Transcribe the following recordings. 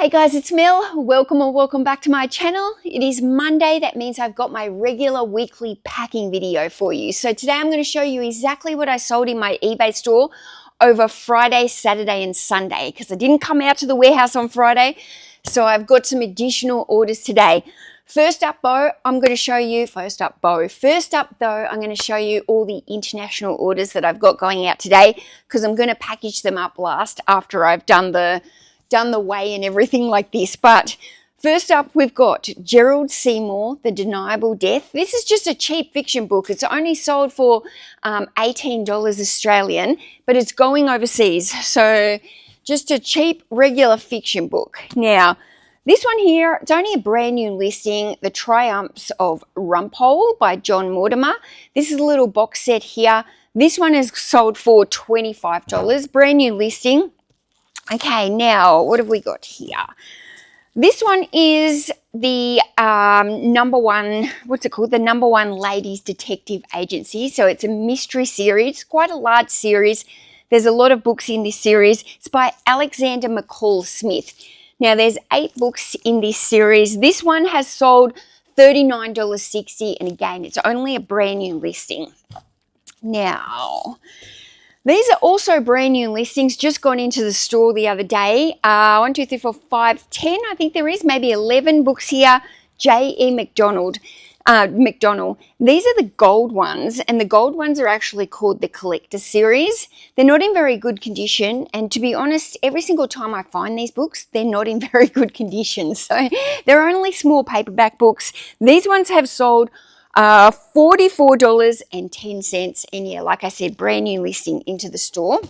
Hey guys, it's Mel. Welcome or welcome back to my channel. It is Monday. That means I've got my regular weekly packing video for you. So today I'm going to show you exactly what I sold in my eBay store over Friday, Saturday and Sunday because I didn't come out to the warehouse on Friday. So I've got some additional orders today. First up though, I'm going to show you all the international orders that I've got going out today because I'm going to package them up last after I've done the weigh and everything like this. But first up, we've got Gerald Seymour, The Deniable Death. This is just a cheap fiction book. It's only sold for $18 Australian, but it's going overseas. So just a cheap regular fiction book. Now, this one here, it's only a brand new listing, The Triumphs of Rumpole by John Mortimer. This is a little box set here. This one is sold for $25, brand new listing. Okay, now what have we got here? This one is the number one ladies detective agency. So it's a mystery series, quite a large series. There's a lot of books in this series. It's by Alexander McCall Smith. Now there's 8 books in this series. This one has sold $39.60, and again, it's only a brand new listing. Now, these are also brand new listings, just gone into the store the other day. 1, 2, 3, 4, 5, 10, I think there is, maybe 11 books here. J.E. McDonald. These are the gold ones, and the gold ones are actually called the Collector Series. They're not in very good condition, and to be honest, every single time I find these books, they're not in very good condition. So they're only small paperback books. These ones have sold $44.10, and yeah, like I said, brand new listing into the store.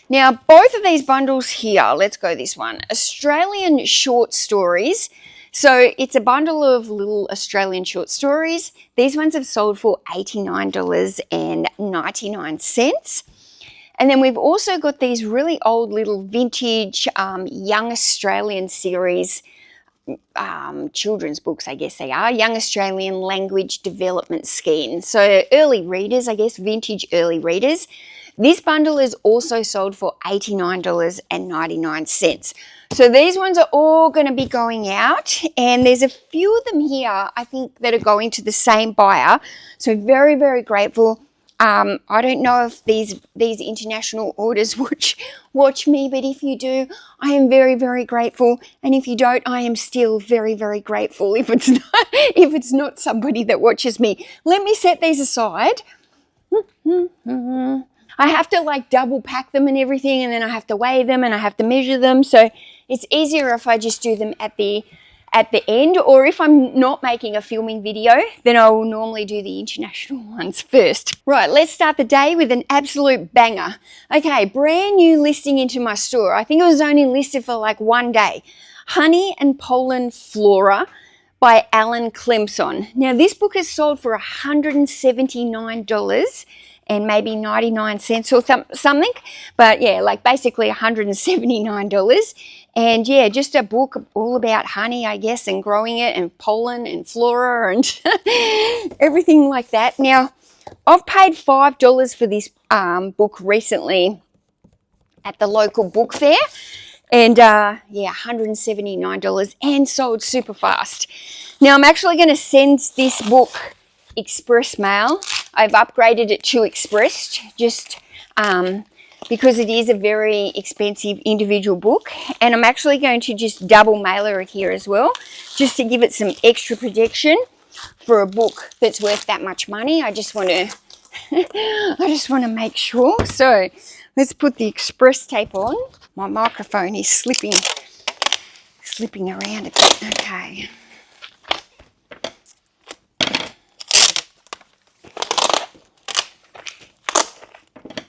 Now, both of these bundles here, let's go this one, Australian short stories. So it's a bundle of little Australian short stories. These ones have sold for $89.99. And then we've also got these really old little vintage young Australian series, children's books, I guess they are, Young Australian Language Development Scheme. So early readers, I guess, vintage early readers. This bundle is also sold for $89.99. So these ones are all going to be going out, and there's a few of them here, I think, that are going to the same buyer. So very, very grateful. I don't know if these international orders watch me, but if you do, I am very, very grateful. And if you don't, I am still very, very grateful if it's not somebody that watches me. Let me set these aside. I have to like double pack them and everything, and then I have to weigh them and I have to measure them. So it's easier if I just do them at the end, or if I'm not making a filming video, then I will normally do the international ones first. Right, let's start the day with an absolute banger. Okay, brand new listing into my store. I think it was only listed for like 1 day. Honey and Pollen Flora by Alan Clemson. Now this book is sold for $179 and maybe 99 cents or something, but yeah, like basically $179. And yeah, just a book all about honey, I guess, and growing it, and pollen and flora and everything like that. Now, I've paid $5 for this book recently at the local book fair, and yeah, $179 and sold super fast. Now, I'm actually going to send this book express mail. I've upgraded it to express just because it is a very expensive individual book, and I'm actually going to just double mailer it here as well, just to give it some extra protection for a book that's worth that much money. I just want to make sure. So let's put the express tape on. My microphone is slipping around a bit. Okay.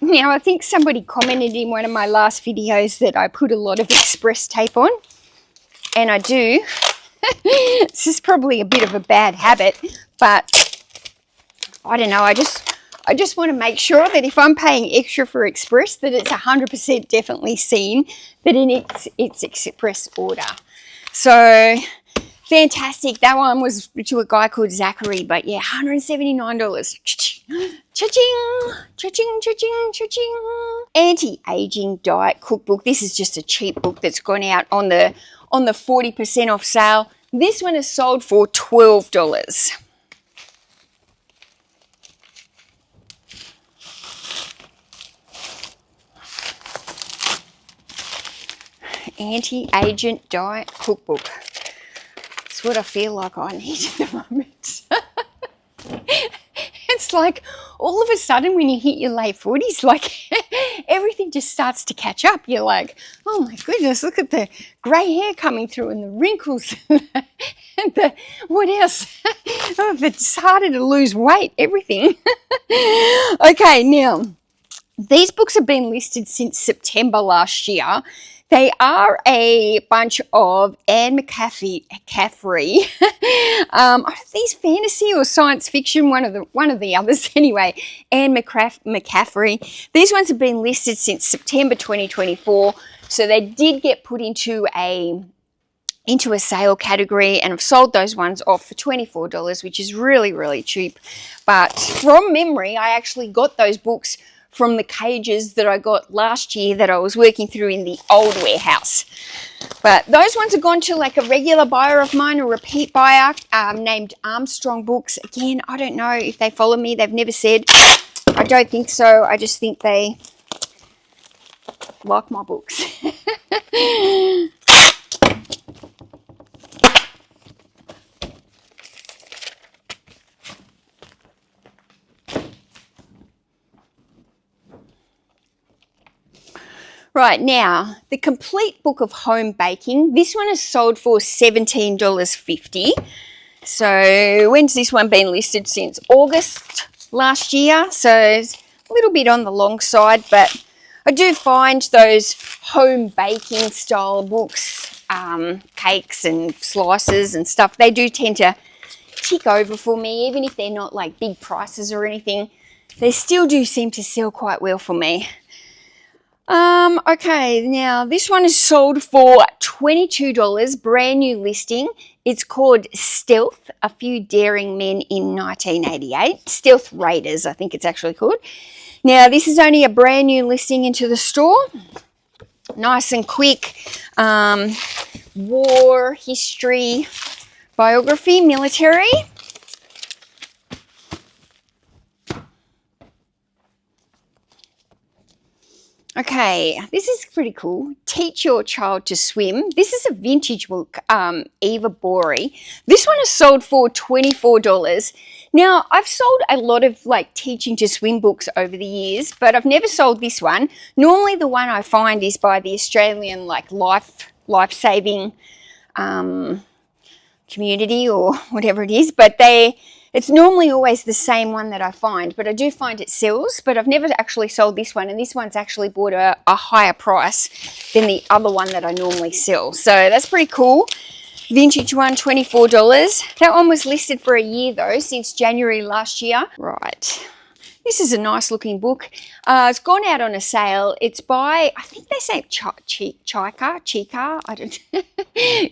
Now, I think somebody commented in one of my last videos that I put a lot of express tape on, and I do. This is probably a bit of a bad habit, but I don't know. I just want to make sure that if I'm paying extra for express, that it's 100% definitely seen that it's express order. So fantastic. That one was to a guy called Zachary, but yeah, $179. Cha-ching, cha-ching, cha-ching, cha-ching. Anti-aging diet cookbook. This is just a cheap book that's gone out on the 40% off sale. This one is sold for $12. Anti-aging diet cookbook. It's what I feel like I need at the moment. It's like all of a sudden when you hit your late 40s, like everything just starts to catch up. You're like, oh my goodness, look at the grey hair coming through and the wrinkles and the, what else? Oh, it's harder to lose weight, everything. Okay, now, these books have been listed since September last year. They are a bunch of Anne McCaffrey. Are these fantasy or science fiction? One of the others anyway. Anne McCaffrey. These ones have been listed since September 2024. So they did get put into a sale category, and I've sold those ones off for $24, which is really, really cheap. But from memory, I actually got those books from the cages that I got last year that I was working through in the old warehouse. But those ones have gone to like a regular buyer of mine, a repeat buyer, named Armstrong Books. Again, I don't know if they follow me. They've never said. I don't think so. I just think they like my books. Right, now, the complete book of home baking. This one is sold for $17.50. So when's this one been listed? Since August last year. So it's a little bit on the long side, but I do find those home baking style books, cakes and slices and stuff, they do tend to tick over for me, even if they're not like big prices or anything. They still do seem to sell quite well for me. Okay, now this one is sold for $22, brand new listing. It's called Stealth, A Few Daring Men in 1988. Stealth Raiders, I think it's actually called. Now, this is only a brand new listing into the store. Nice and quick. War, history, biography, military. Okay, this is pretty cool. Teach Your Child to Swim. This is a vintage book, Eva Bory. This one is sold for $24. Now, I've sold a lot of like teaching to swim books over the years, but I've never sold this one. Normally the one I find is by the Australian like life-saving community or whatever it is, but it's normally always the same one that I find, but I do find it sells, but I've never actually sold this one, and this one's actually bought a higher price than the other one that I normally sell. So that's pretty cool. Vintage one, $24. That one was listed for a year though, since January last year. Right. This is a nice looking book. It's gone out on a sale. It's by, I think they say Chica. I don't,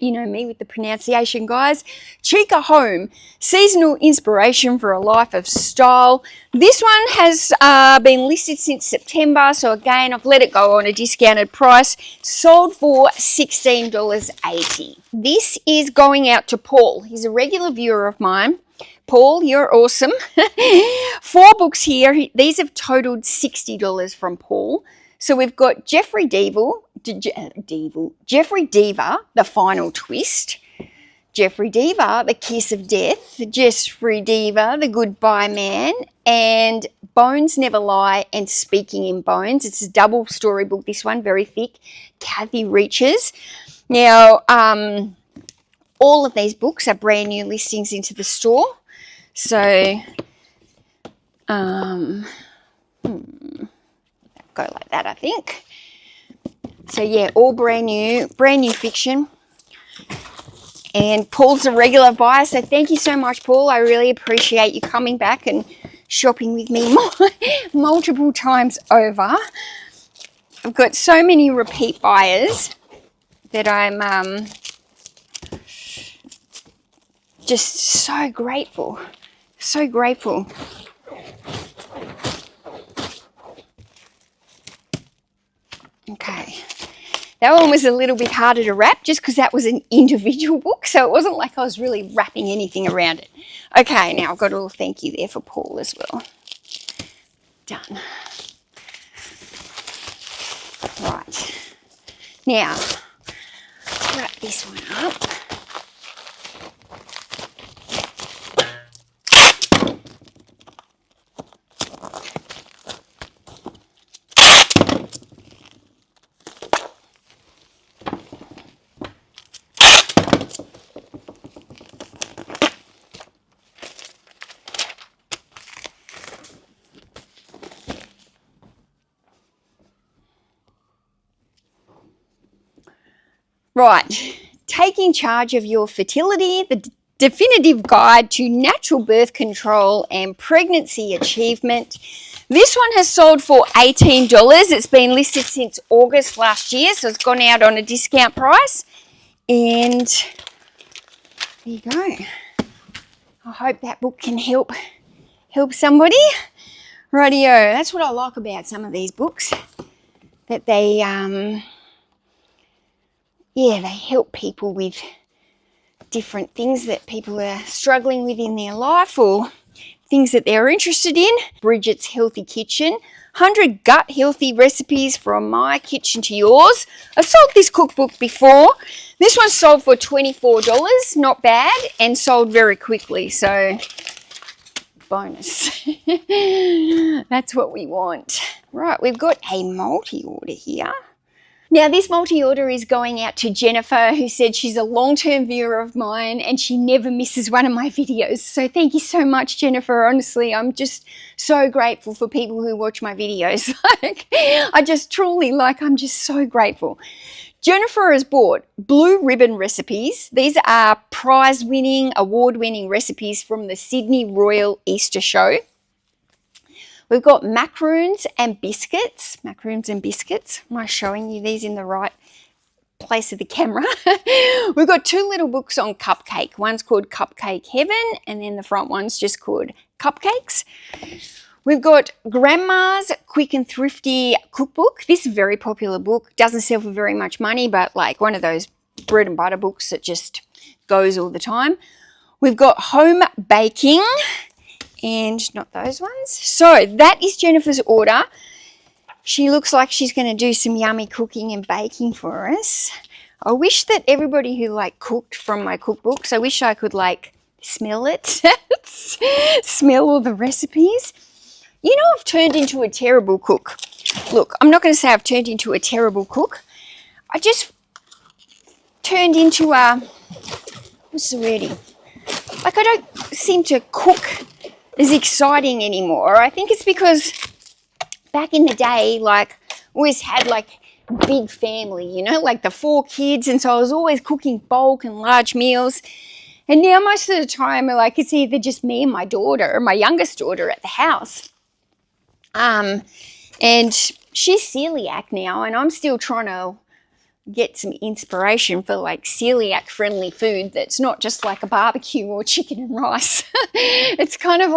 you know me with the pronunciation, guys. Chica Home, Seasonal Inspiration for a Life of Style. This one has been listed since September. So again, I've let it go on a discounted price. Sold for $16.80. This is going out to Paul. He's a regular viewer of mine. Paul, you're awesome. 4 books here. These have totaled $60 from Paul. So we've got Jeffrey Deaver, The Final Twist. Jeffrey Deaver, The Kiss of Death. Jeffrey Deaver, The Goodbye Man. And Bones Never Lie and Speaking in Bones. It's a double story book, this one, very thick. Kathy Reaches. Now, all of these books are brand new listings into the store. So, go like that, I think. So yeah, all brand new fiction. And Paul's a regular buyer, so thank you so much, Paul. I really appreciate you coming back and shopping with me multiple times over. I've got so many repeat buyers that I'm Just so grateful. So grateful. Okay. That one was a little bit harder to wrap just because that was an individual book. So it wasn't like I was really wrapping anything around it. Okay, now I've got a little thank you there for Paul as well. Done. Right. Now, wrap this one up. Right, taking charge of your fertility, the definitive guide to natural birth control and pregnancy achievement. This one has sold for $18. It's been listed since August last year, so it's gone out on a discount price. And there you go. I hope that book can help somebody. Rightio, that's what I like about some of these books, that they they help people with different things that people are struggling with in their life or things that they're interested in. Bridget's Healthy Kitchen, 100 gut healthy recipes from my kitchen to yours. I've sold this cookbook before. This one sold for $24, not bad, and sold very quickly, so bonus. That's what we want. Right, we've got a multi-order here. Now, this multi-order is going out to Jennifer, who said she's a long-term viewer of mine and she never misses one of my videos. So thank you so much, Jennifer. Honestly, I'm just so grateful for people who watch my videos. I'm just so grateful. Jennifer has bought Blue Ribbon recipes. These are prize-winning, award-winning recipes from the Sydney Royal Easter Show. We've got macaroons and biscuits. Macaroons and biscuits. Am I showing you these in the right place of the camera? We've got two little books on cupcake. One's called Cupcake Heaven, and then the front one's just called Cupcakes. We've got Grandma's Quick and Thrifty Cookbook. This is a very popular book. Doesn't sell for very much money, but like one of those bread and butter books that just goes all the time. We've got Home Baking. And not those ones. So that is Jennifer's order. She looks like she's going to do some yummy cooking and baking for us. I wish that everybody who cooked from my cookbooks, I wish I could smell it. Smell all the recipes. You know, I've turned into a terrible cook. Look, I'm not going to say I've turned into a terrible cook. I just turned into a, what's the wording? I don't seem to cook as exciting anymore. I think it's because back in the day, always had big family, you know, the 4 kids, and so I was always cooking bulk and large meals. And now most of the time, it's either just me and my daughter, my youngest daughter, at the house. And she's celiac now, and I'm still trying to get some inspiration for celiac friendly food that's not just a barbecue or chicken and rice. It's kind of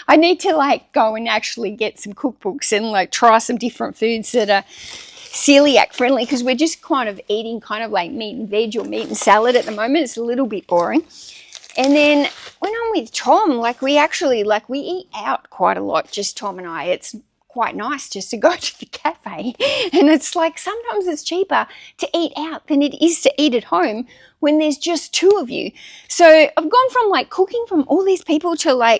I need to go and actually get some cookbooks and try some different foods that are celiac friendly, because we're just kind of eating meat and veg or meat and salad at the moment. It's a little bit boring. And then when I'm with Tom, we actually we eat out quite a lot, just Tom and I. It's quite nice just to go to the cafe, and it's sometimes it's cheaper to eat out than it is to eat at home when there's just 2 of you. So I've gone from cooking from all these people to I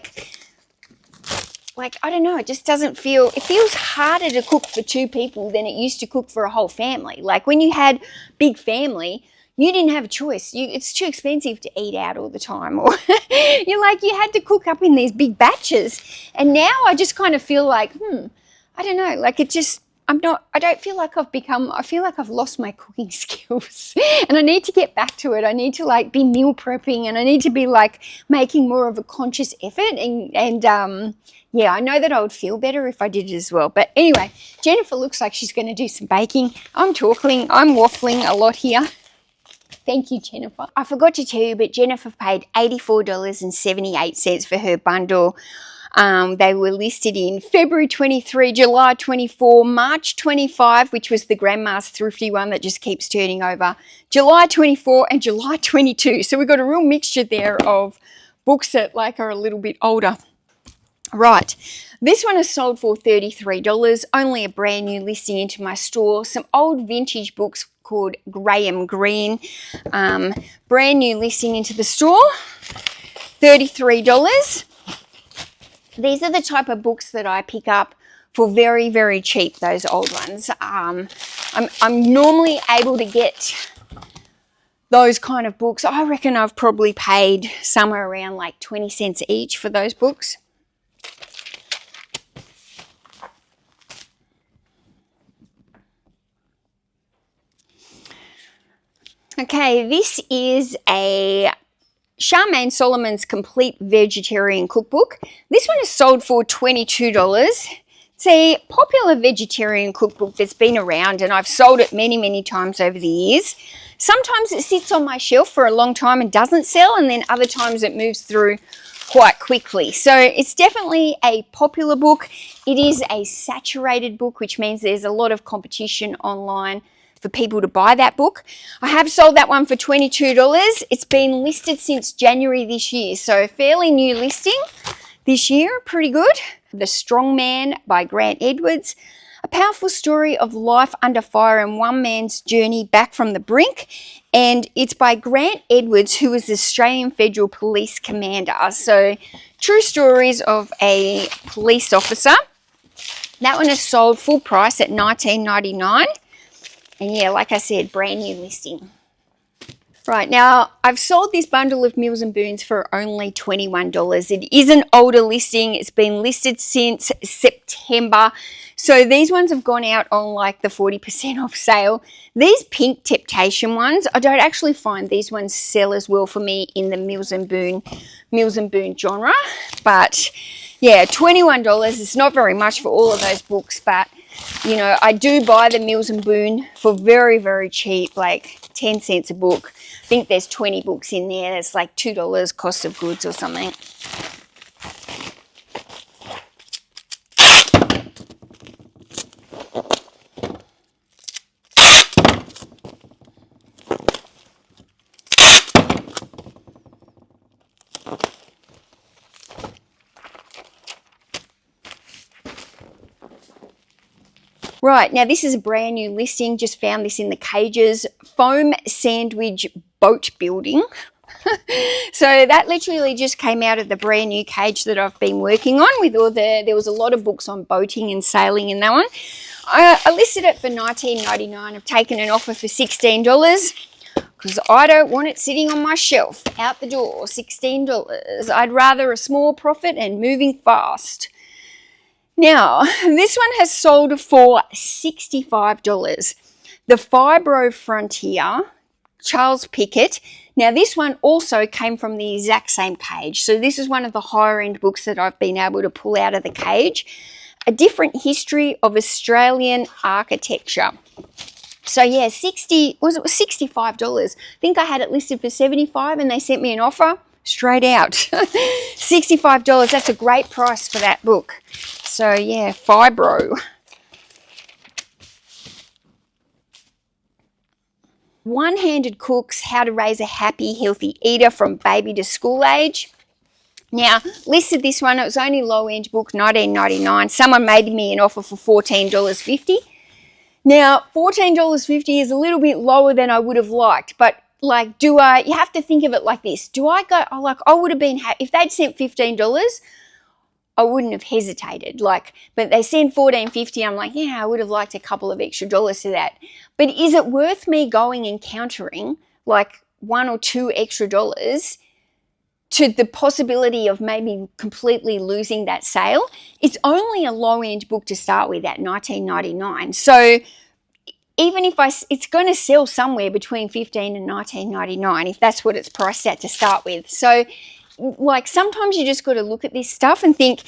don't know, it just doesn't feel, it feels harder to cook for 2 people than it used to cook for a whole family. When you had big family, you didn't have a choice. It's too expensive to eat out all the time, or you had to cook up in these big batches. And now I just kind of feel I don't know, I don't feel like I feel like I've lost my cooking skills, and I need to get back to it. I need to be meal prepping, and I need to be making more of a conscious effort, and yeah, I know that I would feel better if I did it as well. But anyway, Jennifer looks like she's going to do some baking. I'm waffling a lot here. Thank you, Jennifer. I forgot to tell you, but Jennifer paid $84.78 for her bundle. They were listed in February 23, July 24, March 25, which was the Grandma's Thrifty one that just keeps turning over, July 24 and July 22. So we've got a real mixture there of books that like are a little bit older. Right, this one is sold for $33, only a brand new listing into my store. Some old vintage books called Graham Greene, brand new listing into the store, $33. These are the type of books that I pick up for very, very cheap, those old ones. I'm normally able to get those kind of books. I reckon I've probably paid somewhere around like 20 cents each for those books. Okay, this is a Charmaine Solomon's Complete Vegetarian Cookbook. This one is sold for $22. It's a popular vegetarian cookbook that's been around, and I've sold it many, many times over the years. Sometimes it sits on my shelf for a long time and doesn't sell, and then other times it moves through quite quickly. So it's definitely a popular book. It is a saturated book, which means there's a lot of competition online for people to buy that book. I have sold that one for $22. It's been listed since January this year, so fairly new listing this year, pretty good. The Strong Man by Grant Edwards, a powerful story of life under fire and one man's journey back from the brink. And it's by Grant Edwards, who was the Australian Federal Police Commander. So true stories of a police officer. That one is sold full price at $19.99. And yeah, like I said, brand new listing. Right, now I've sold this bundle of Meals and Boons for only $21. It is an older listing. It's been listed since September. So these ones have gone out on like the 40% off sale. These pink Temptation ones, I don't actually find these ones sell as well for me in the Meals and Boon genre. But yeah, $21 is not very much for all of those books, but you know, I do buy the Meals and Boon for very, very cheap, like 10 cents a book. I think there's 20 books in there. That's like $2 cost of goods or something. Right, now this is a brand new listing. Just found this in the cages. Foam sandwich boat building. So that literally just came out of the brand new cage that I've been working on with all there was a lot of books on boating and sailing in that one. I listed it for $19.99. I've taken an offer for $16 because I don't want it sitting on my shelf out the door. $16. I'd rather a small profit and moving fast. Now, this one has sold for $65. The Fibro Frontier, Charles Pickett. Now, this one also came from the exact same cage. So this is one of the higher end books that I've been able to pull out of the cage. A Different History of Australian Architecture. So yeah, it was $65. I think I had it listed for $75 and they sent me an offer straight out. $65, that's a great price for that book. So yeah, Fibro. One-Handed Cooks, How to Raise a Happy, Healthy Eater from Baby to School Age. Now, listed this one, it was only low-end book, $19.99. Someone made me an offer for $14.50. Now, $14.50 is a little bit lower than I would have liked, but like, you have to think of it like this. I would have been happy if they'd sent $15, I wouldn't have hesitated. But they sent $14.50. I'm like, yeah, I would have liked a couple of extra dollars to that. But is it worth me going and countering like $1 or $2 extra dollars to the possibility of maybe completely losing that sale? It's only a low-end book to start with at $19.99. So even if it's going to sell somewhere between $15 and $19.99 if that's what it's priced at to start with. So like sometimes you just got to look at this stuff and think,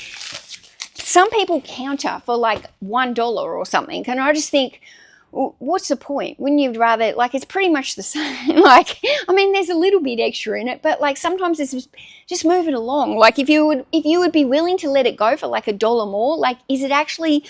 some people counter for like $1 or something. And I just think, what's the point? Wouldn't you rather, like, it's pretty much the same. Like, I mean, there's a little bit extra in it, but like sometimes it's just move it along. Like if you would be willing to let it go for like $1 more, like is it actually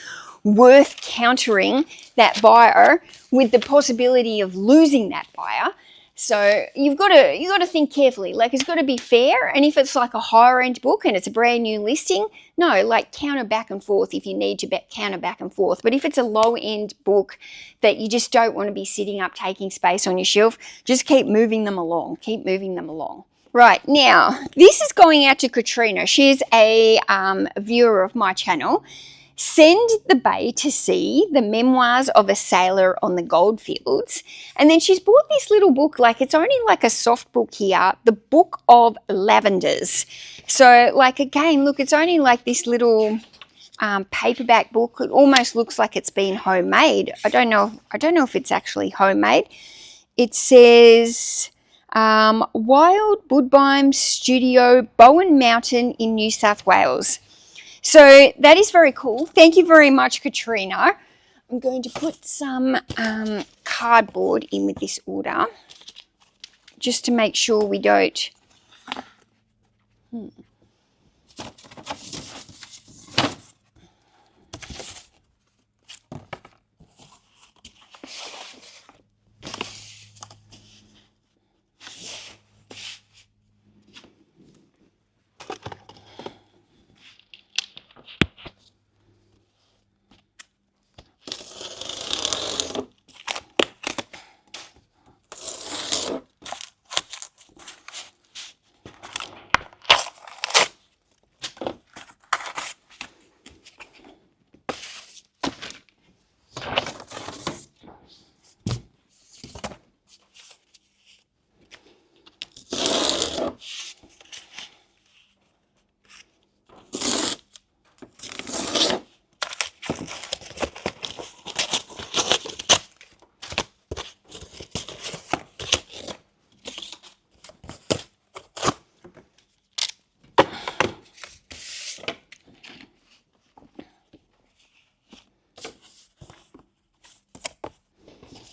worth countering that buyer with the possibility of losing that buyer? So you've got to think carefully. Like it's got to be fair. And if it's like a higher end book and it's a brand new listing, no, like counter back and forth if you need to counter back and forth. But if it's a low end book that you just don't want to be sitting up taking space on your shelf, just keep moving them along. Keep moving them along. Right, now this is going out to Katrina. She's a viewer of my channel. Send the Bay to Sea, the memoirs of a sailor on the goldfields. And then she's bought this little book, like it's only like a soft book here, the Book of Lavenders. So like again, look, it's only like this little paperback book. It almost looks like it's been homemade. I don't know if it's actually homemade. It says Wild Woodbine Studio, Bowen Mountain in New South Wales. So that is very cool. Thank you very much, Katrina. I'm going to put some cardboard in with this order just to make sure we don't...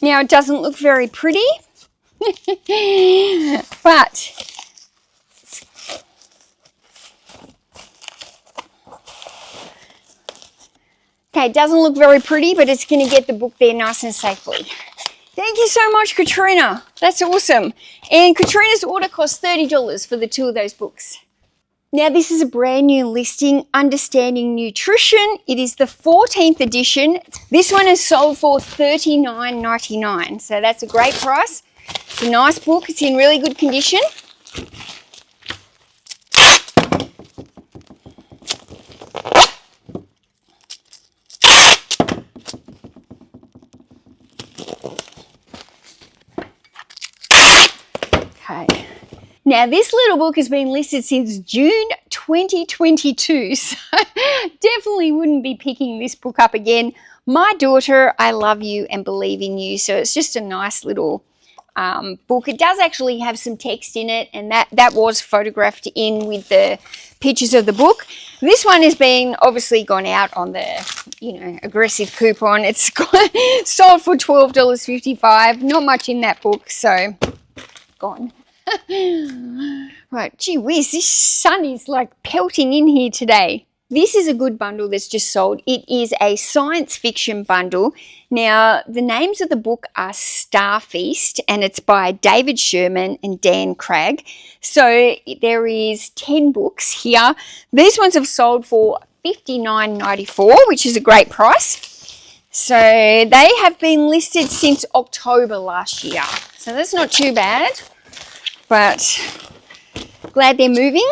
Now, it doesn't look very pretty, but okay, it doesn't look very pretty, but it's going to get the book there nice and safely. Thank you so much, Katrina. That's awesome. And Katrina's order cost $30 for the two of those books. Now, this is a brand new listing, Understanding Nutrition. It is the 14th edition. This one is sold for $39.99, so that's a great price. It's a nice book. It's in really good condition. Okay. Now, this little book has been listed since June 2022, so definitely wouldn't be picking this book up again. My Daughter, I Love You and Believe in You. So it's just a nice little book. It does actually have some text in it, and that was photographed in with the pictures of the book. This one has been obviously gone out on the, aggressive coupon. It's sold for $12.55. Not much in that book, so gone. Right, gee whiz, this sun is like pelting in here today. This is a good bundle that's just sold. It is a science fiction bundle. Now, the names of the book are Star Feast, and it's by David Sherman and Dan Cragg. So there is 10 books here. These ones have sold for $59.94, which is a great price. So they have been listed since October last year. So that's not too bad. But glad they're moving.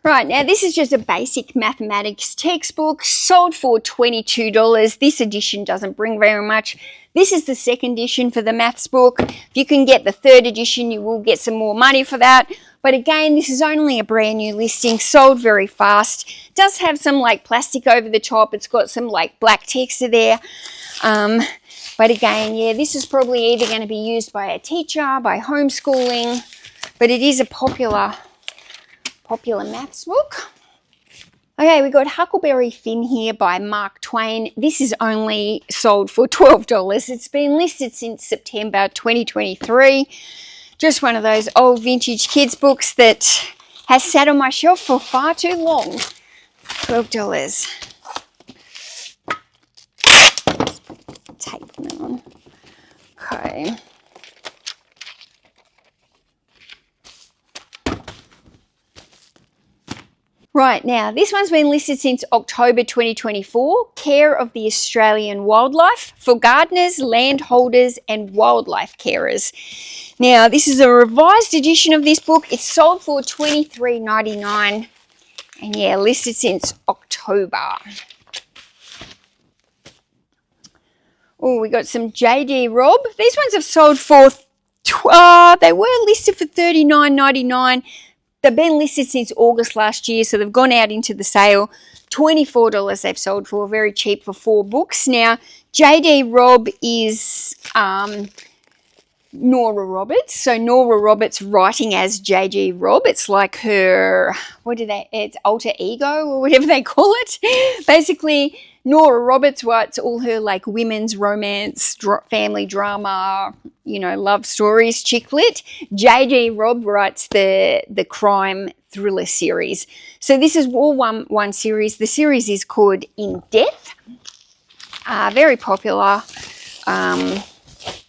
Right, now this is just a basic mathematics textbook, sold for $22. This edition doesn't bring very much. This is the second edition for the maths book. If you can get the third edition, you will get some more money for that. But again, this is only a brand new listing, sold very fast. It does have some like plastic over the top. It's got some like black texture there. But again, yeah, this is probably either going to be used by a teacher, by homeschooling, but it is a popular maths book. Okay, we got Huckleberry Finn here by Mark Twain. This is only sold for $12. It's been listed since September 2023. Just one of those old vintage kids books that has sat on my shelf for far too long. $12. Tape them on. Okay. Right, now this one's been listed since October 2024, Care of the Australian Wildlife for gardeners, landholders and wildlife carers. Now this is a revised edition of this book. It's sold for $23.99 and yeah, listed since October. Oh, we got some JD Robb. These ones have sold for, they were listed for $39.99. They've been listed since August last year, so they've gone out into the sale. $24 they've sold for, very cheap for 4 books. Now, JD Robb is Nora Roberts. So Nora Roberts writing as JD Robb. It's like her, it's alter ego or whatever they call it. Basically, Nora Roberts writes all her like women's romance, family drama, love stories, chick lit. JD Robb writes the crime thriller series. So this is all one series. The series is called In Depth. Very popular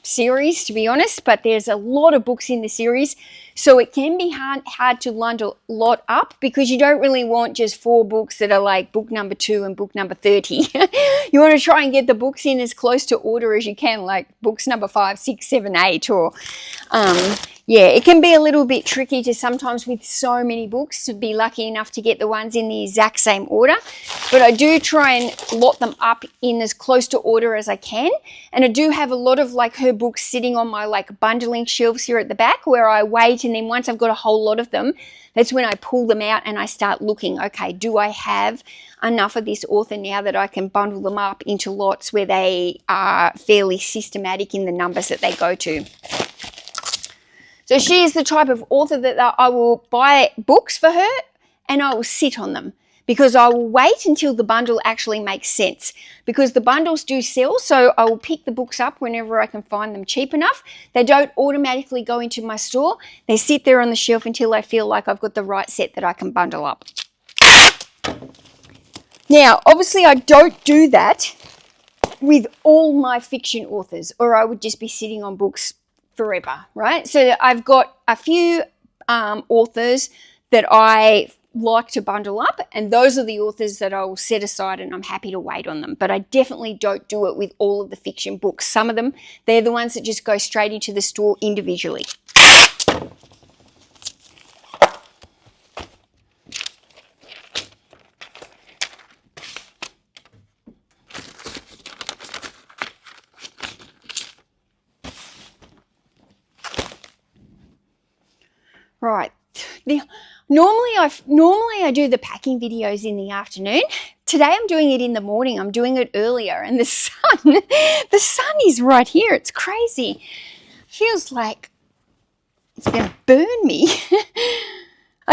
series, to be honest, but there's a lot of books in the series, so it can be hard to line a lot up because you don't really want just 4 books that are like book number 2 and book number 30. You want to try and get the books in as close to order as you can, like books number 5, 6, 7, 8, or yeah, it can be a little bit tricky to sometimes with so many books to be lucky enough to get the ones in the exact same order. But I do try and lot them up in as close to order as I can. And I do have a lot of like her books sitting on my like bundling shelves here at the back where I wait, and then once I've got a whole lot of them, that's when I pull them out and I start looking, okay, do I have enough of this author now that I can bundle them up into lots where they are fairly systematic in the numbers that they go to. So she is the type of author that I will buy books for her and I will sit on them because I will wait until the bundle actually makes sense, because the bundles do sell, so I will pick the books up whenever I can find them cheap enough. They don't automatically go into my store. They sit there on the shelf until I feel like I've got the right set that I can bundle up. Now, obviously I don't do that with all my fiction authors, or I would just be sitting on books forever, right? So I've got a few authors that I like to bundle up, and those are the authors that I will set aside and I'm happy to wait on them. But I definitely don't do it with all of the fiction books. Some of them, they're the ones that just go straight into the store individually. Right, now normally I do the packing videos in the afternoon. Today I'm doing it in the morning. I'm doing it earlier, and the sun is right here. It's crazy. Feels like it's gonna burn me.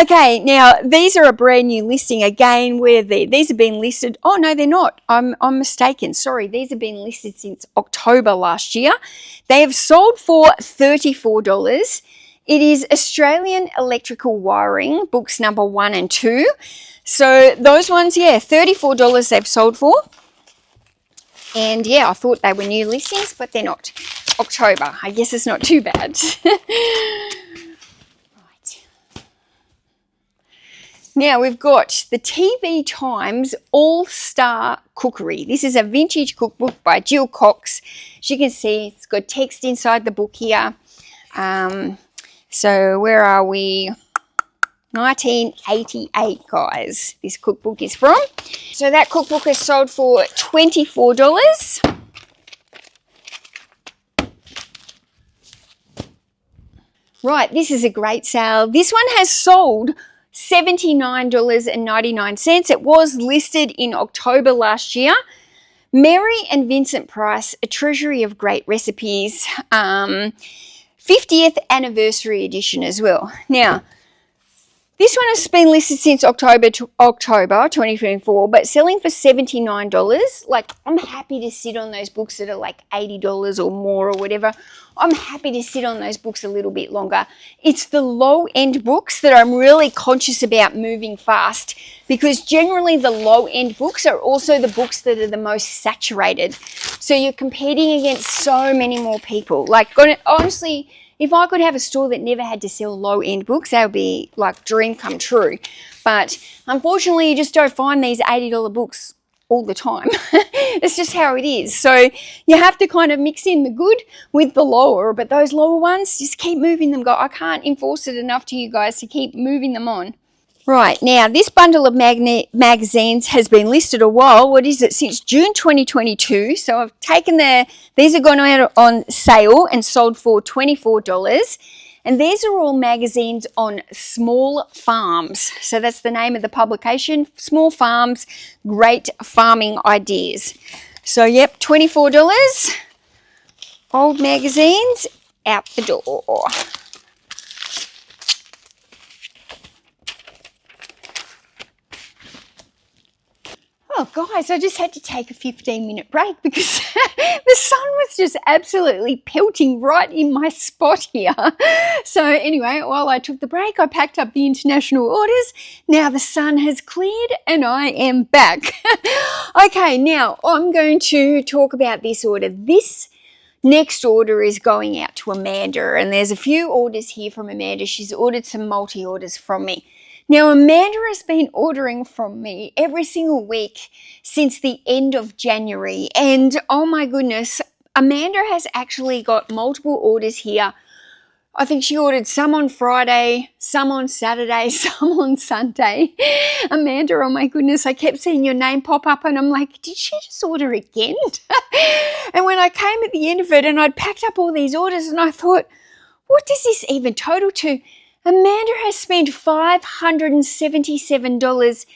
Okay, now these are a brand new listing again. Where these have been listed. Oh no, they're not. I'm mistaken. Sorry, these have been listed since October last year. They have sold for $34. It is Australian Electrical Wiring, books number 1 and 2. So those ones, yeah, $34 they've sold for. And yeah, I thought they were new listings, but they're not. October, I guess it's not too bad. Right. Now we've got the TV Times All-Star Cookery. This is a vintage cookbook by Jill Cox. As you can see, it's got text inside the book here. So where are we? 1988, guys, this cookbook is from. So that cookbook is sold for $24. Right, this is a great sale. This one has sold $79.99. It was listed in October last year. Mary and Vincent Price, A Treasury of Great Recipes, 50th anniversary edition as well. Now, this one has been listed since October 2024, but selling for $79. Like, I'm happy to sit on those books that are like $80 or more or whatever. I'm happy to sit on those books a little bit longer. It's the low-end books that I'm really conscious about moving fast, because generally the low-end books are also the books that are the most saturated. So you're competing against so many more people. Like, honestly, if I could have a store that never had to sell low-end books, that would be like dream come true. But unfortunately, you just don't find these $80 books all the time. It's just how it is. So you have to kind of mix in the good with the lower, but those lower ones, just keep moving them. I can't enforce it enough to you guys to keep moving them on. Right, now this bundle of magazines has been listed a while. What is it? Since June 2022. So I've taken these are gone out on sale and sold for $24. And these are all magazines on small farms. So that's the name of the publication, Small Farms, Great Farming Ideas. So yep, $24. Old magazines out the door. Oh, guys, I just had to take a 15-minute break because the sun was just absolutely pelting right in my spot here. So anyway, while I took the break, I packed up the international orders. Now the sun has cleared and I am back. Okay, now I'm going to talk about this order. This next order is going out to Amanda, and there's a few orders here from Amanda. She's ordered some multi-orders from me. Now, Amanda has been ordering from me every single week since the end of January. And oh my goodness, Amanda has actually got multiple orders here. I think she ordered some on Friday, some on Saturday, some on Sunday. Amanda, oh my goodness, I kept seeing your name pop up and I'm like, did she just order again? And when I came at the end of it and I'd packed up all these orders and I thought, what does this even total to? Amanda has spent $577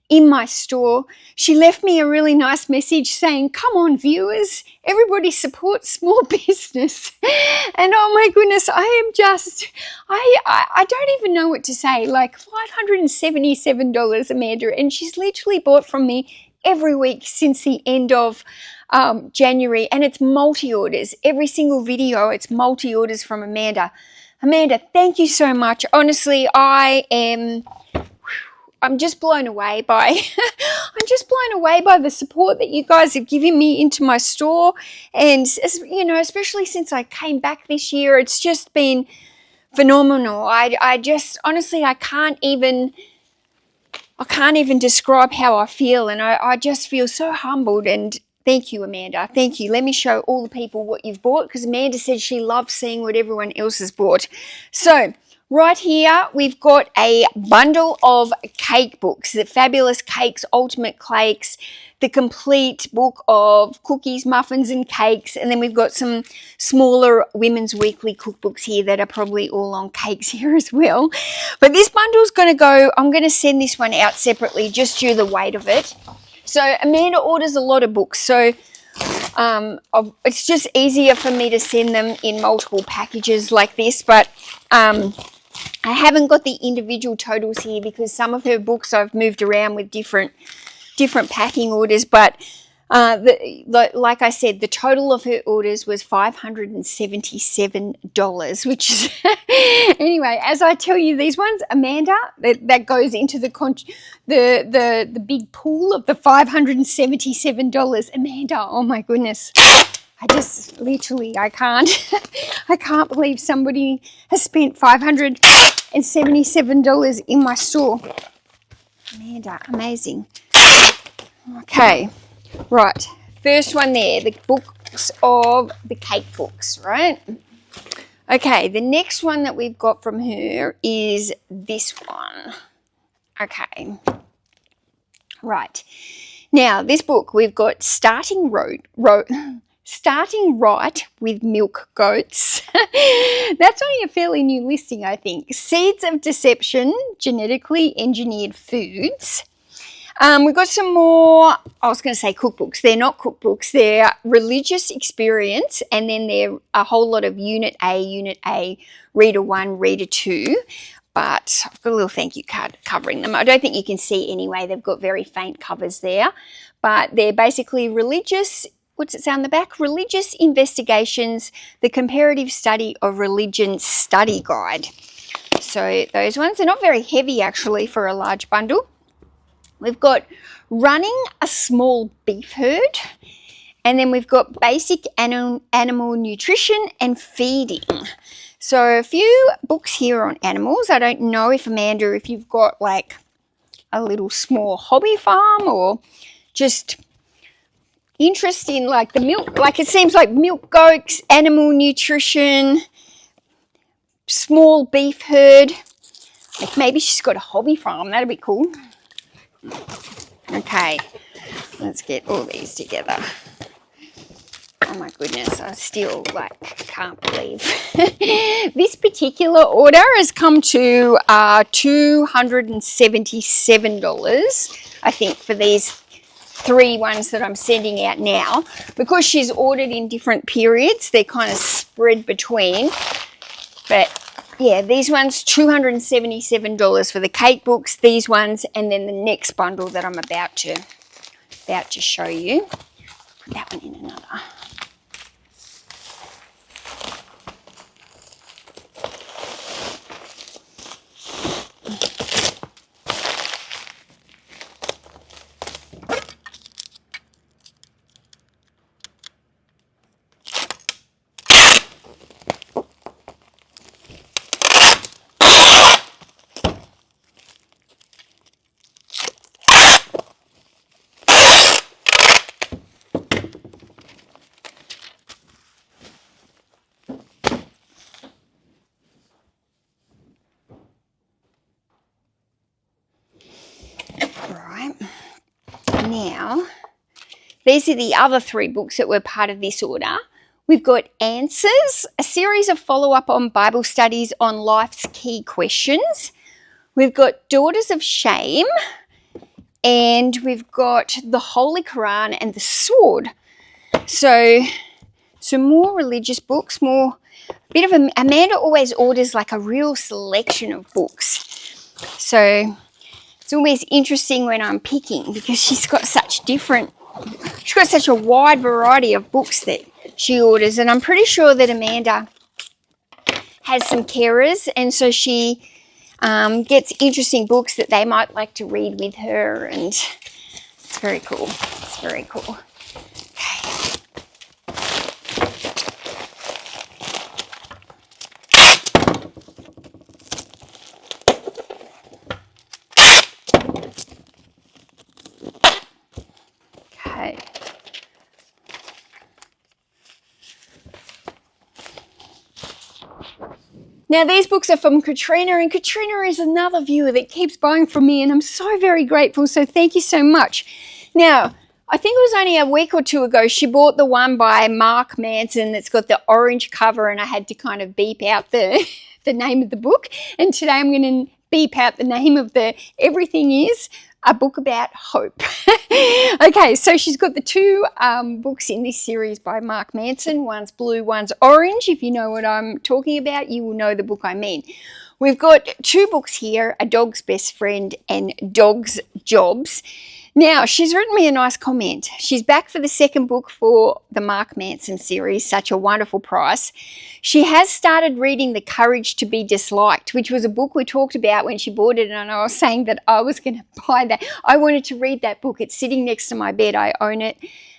in my store. She left me a really nice message saying, come on, viewers, everybody support small business. And oh my goodness, I am just, I don't even know what to say. Like $577, Amanda, and she's literally bought from me every week since the end of January, and it's multi-orders. Every single video, it's multi-orders from Amanda. Amanda, thank you so much. Honestly, I'm just blown away by the support that you guys have given me into my store. And, you know, especially since I came back this year, it's just been phenomenal. I just, honestly, I can't even describe how I feel. And I just feel so humbled, and thank you, Amanda. Thank you. Let me show all the people what you've bought, because Amanda said she loves seeing what everyone else has bought. So right here, we've got a bundle of cake books, the Fabulous Cakes, Ultimate Cakes, the complete book of cookies, muffins, and cakes. And then we've got some smaller women's weekly cookbooks here that are probably all on cakes here as well. But this bundle's going to go, I'm going to send this one out separately just due to the weight of it. So Amanda orders a lot of books, so it's just easier for me to send them in multiple packages like this, but I haven't got the individual totals here because some of her books I've moved around with different packing orders, but like I said, the total of her orders was $577, which is anyway, as I tell you these ones, Amanda, that goes into the big pool of the $577. Amanda, oh my goodness, I just literally, I can't believe somebody has spent $577 in my store. Amanda, amazing. Okay. Right, first one there, the books of the cake books, right? Okay, the next one that we've got from her is this one. Okay. Right. Now, this book, we've got Starting Right with Milk Goats. That's only a fairly new listing, I think. Seeds of Deception, Genetically Engineered Foods. We've got some more, I was going to say cookbooks. They're not cookbooks. They're religious experience, and then they're a whole lot of Unit A, Reader 1, Reader 2. But I've got a little thank you card covering them. I don't think you can see anyway. They've got very faint covers there. But they're basically religious, what's it say on the back? Religious Investigations, the Comparative Study of Religion Study Guide. So those ones, they're not very heavy actually for a large bundle. We've got Running a Small Beef Herd. And then we've got Basic Animal Nutrition and Feeding. So a few books here on animals. I don't know if, Amanda, if you've got like a little small hobby farm or just interest in like the milk, like it seems like milk goats, animal nutrition, small beef herd. Like maybe she's got a hobby farm. That'd be cool. Okay, let's get all these together. Oh my goodness, I still can't believe. This particular order has come to $277, I think, for these 3 ones that I'm sending out now. Because she's ordered in different periods, they're kind of spread between. But yeah, these ones, $277 for the cake books, these ones, and then the next bundle that I'm about to show you. Put that one in another. Now, these are the other 3 books that were part of this order. We've got Answers, a series of follow-up on Bible studies on life's key questions. We've got Daughters of Shame, and we've got the Holy Quran and the Sword. So, some more religious books, a bit of Amanda always orders like a real selection of books. So, it's always interesting when I'm picking because she's got such a wide variety of books that she orders. And I'm pretty sure that Amanda has some carers, and so she gets interesting books that they might like to read with her, and it's very cool. It's very cool. Okay. Now, these books are from Katrina, and Katrina is another viewer that keeps buying from me, and I'm so very grateful, so thank you so much. Now, I think it was only a week or 2 ago, she bought the one by Mark Manson that's got the orange cover, and I had to kind of beep out the name of the book, and today I'm going to beep out the name of the Everything Is a book about hope. Okay, so she's got the 2 books in this series by Mark Manson. One's blue, one's orange. If you know what I'm talking about, you will know the book I mean. We've got 2 books here, A Dog's Best Friend and Dog's Jobs. Now, she's written me a nice comment. She's back for the 2nd book for the Mark Manson series, such a wonderful price. She has started reading The Courage to Be Disliked, which was a book we talked about when she bought it, and I was saying that I was going to buy that. I wanted to read that book. It's sitting next to my bed. I own it,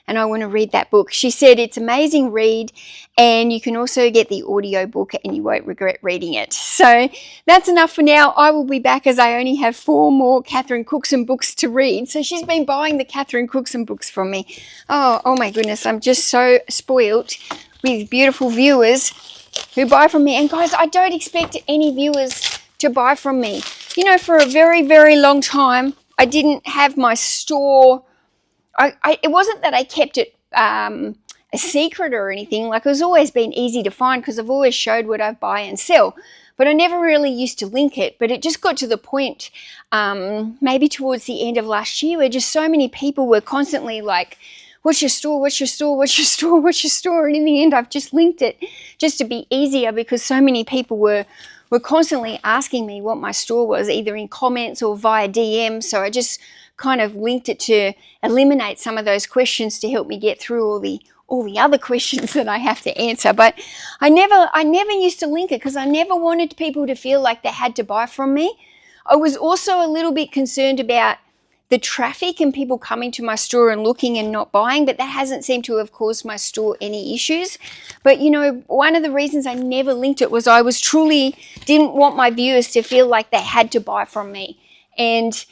and I want to read that book. She said it's an amazing read, and you can also get the audio book and you won't regret reading it. So that's enough for now. I will be back as I only have 4 more Catherine Cookson books to read. So she's been buying the Catherine Cookson books from me. Oh my goodness, I'm just so spoiled with beautiful viewers. who buy from me. And guys, I don't expect any viewers to buy from me. You know, for a very, very long time, I didn't have my store. It wasn't that I kept it a secret or anything. Like, it was always been easy to find because I've always showed what I buy and sell. But I never really used to link it. But it just got to the point, maybe towards the end of last year, where just so many people were constantly like, what's your store, what's your store, what's your store, what's your store? And in the end, I've just linked it just to be easier, because so many people were constantly asking me what my store was, either in comments or via DM. So I just kind of linked it to eliminate some of those questions to help me get through all the other questions that I have to answer. But I never used to link it because I never wanted people to feel like they had to buy from me. I was also a little bit concerned about the traffic and people coming to my store and looking and not buying, but that hasn't seemed to have caused my store any issues. But you know, one of the reasons I never linked it was I was truly didn't want my viewers to feel like they had to buy from me. And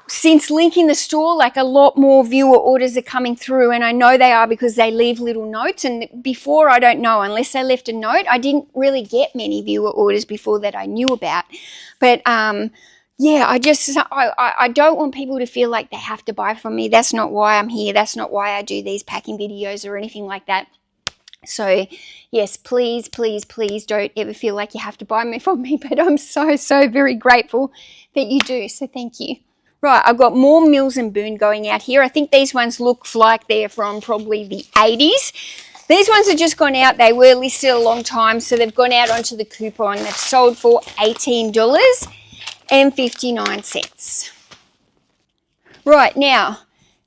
since linking the store, like, a lot more viewer orders are coming through, and I know they are because they leave little notes. And before, I don't know, unless they left a note, I didn't really get many viewer orders before that I knew about. But yeah, I don't want people to feel like they have to buy from me. That's not why I'm here. That's not why I do these packing videos or anything like that. So yes, please, please, please don't ever feel like you have to buy from me. But I'm so, so very grateful that you do. So thank you. Right, I've got more Mills and Boon going out here. I think these ones look like they're from probably the 80s. These ones have just gone out. They were listed a long time, so they've gone out onto the coupon. They've sold for $18.59. Right, now,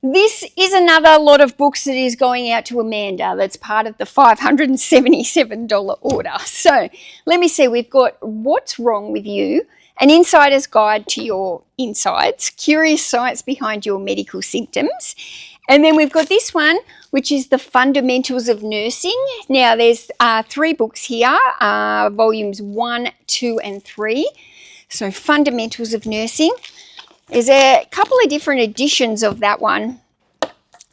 this is another lot of books that is going out to Amanda. That's part of the $577 order. So let me see. We've got What's Wrong With You, An Insider's Guide to Your Insides, Curious Science Behind Your Medical Symptoms. And then we've got this one, which is The Fundamentals of Nursing. Now, there's 3 books here, volumes 1, 2, and 3. So Fundamentals of Nursing. There's a couple of different editions of that one,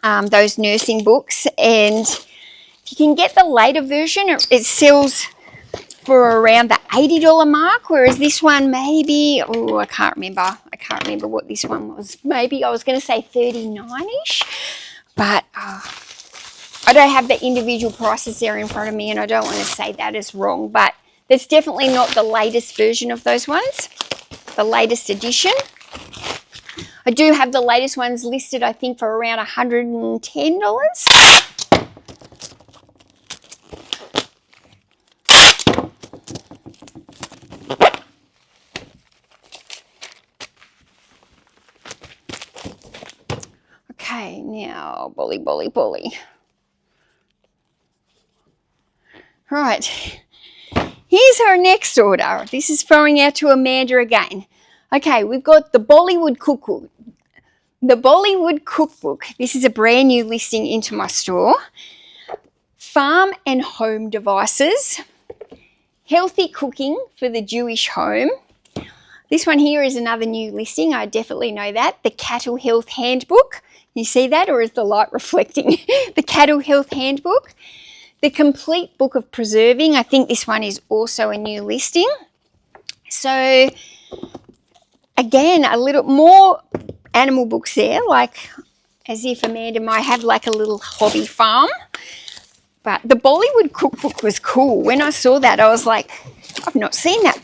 those nursing books. And if you can get the later version, it sells for around the $80 mark, whereas this one maybe, oh, I can't remember what this one was. Maybe I was going to say $39-ish, but I don't have the individual prices there in front of me, and I don't want to say that is wrong, but that's definitely not the latest version of those ones, the latest edition. I do have the latest ones listed, I think, for around $110. Okay, now, bolly. Right, here's her next order. This is throwing out to Amanda again. Okay, we've got the Bollywood Cookbook. The Bollywood Cookbook. This is a brand new listing into my store. Farm and Home Devices. Healthy Cooking for the Jewish Home. This one here is another new listing. I definitely know that. The Cattle Health Handbook. You see that, or is the light reflecting? The Cattle Health Handbook. The Complete Book of Preserving. I think this one is also a new listing. So, again, a little more animal books there, like as if Amanda might have like a little hobby farm. But the Bollywood Cookbook was cool. When I saw that, I was like, I've not seen that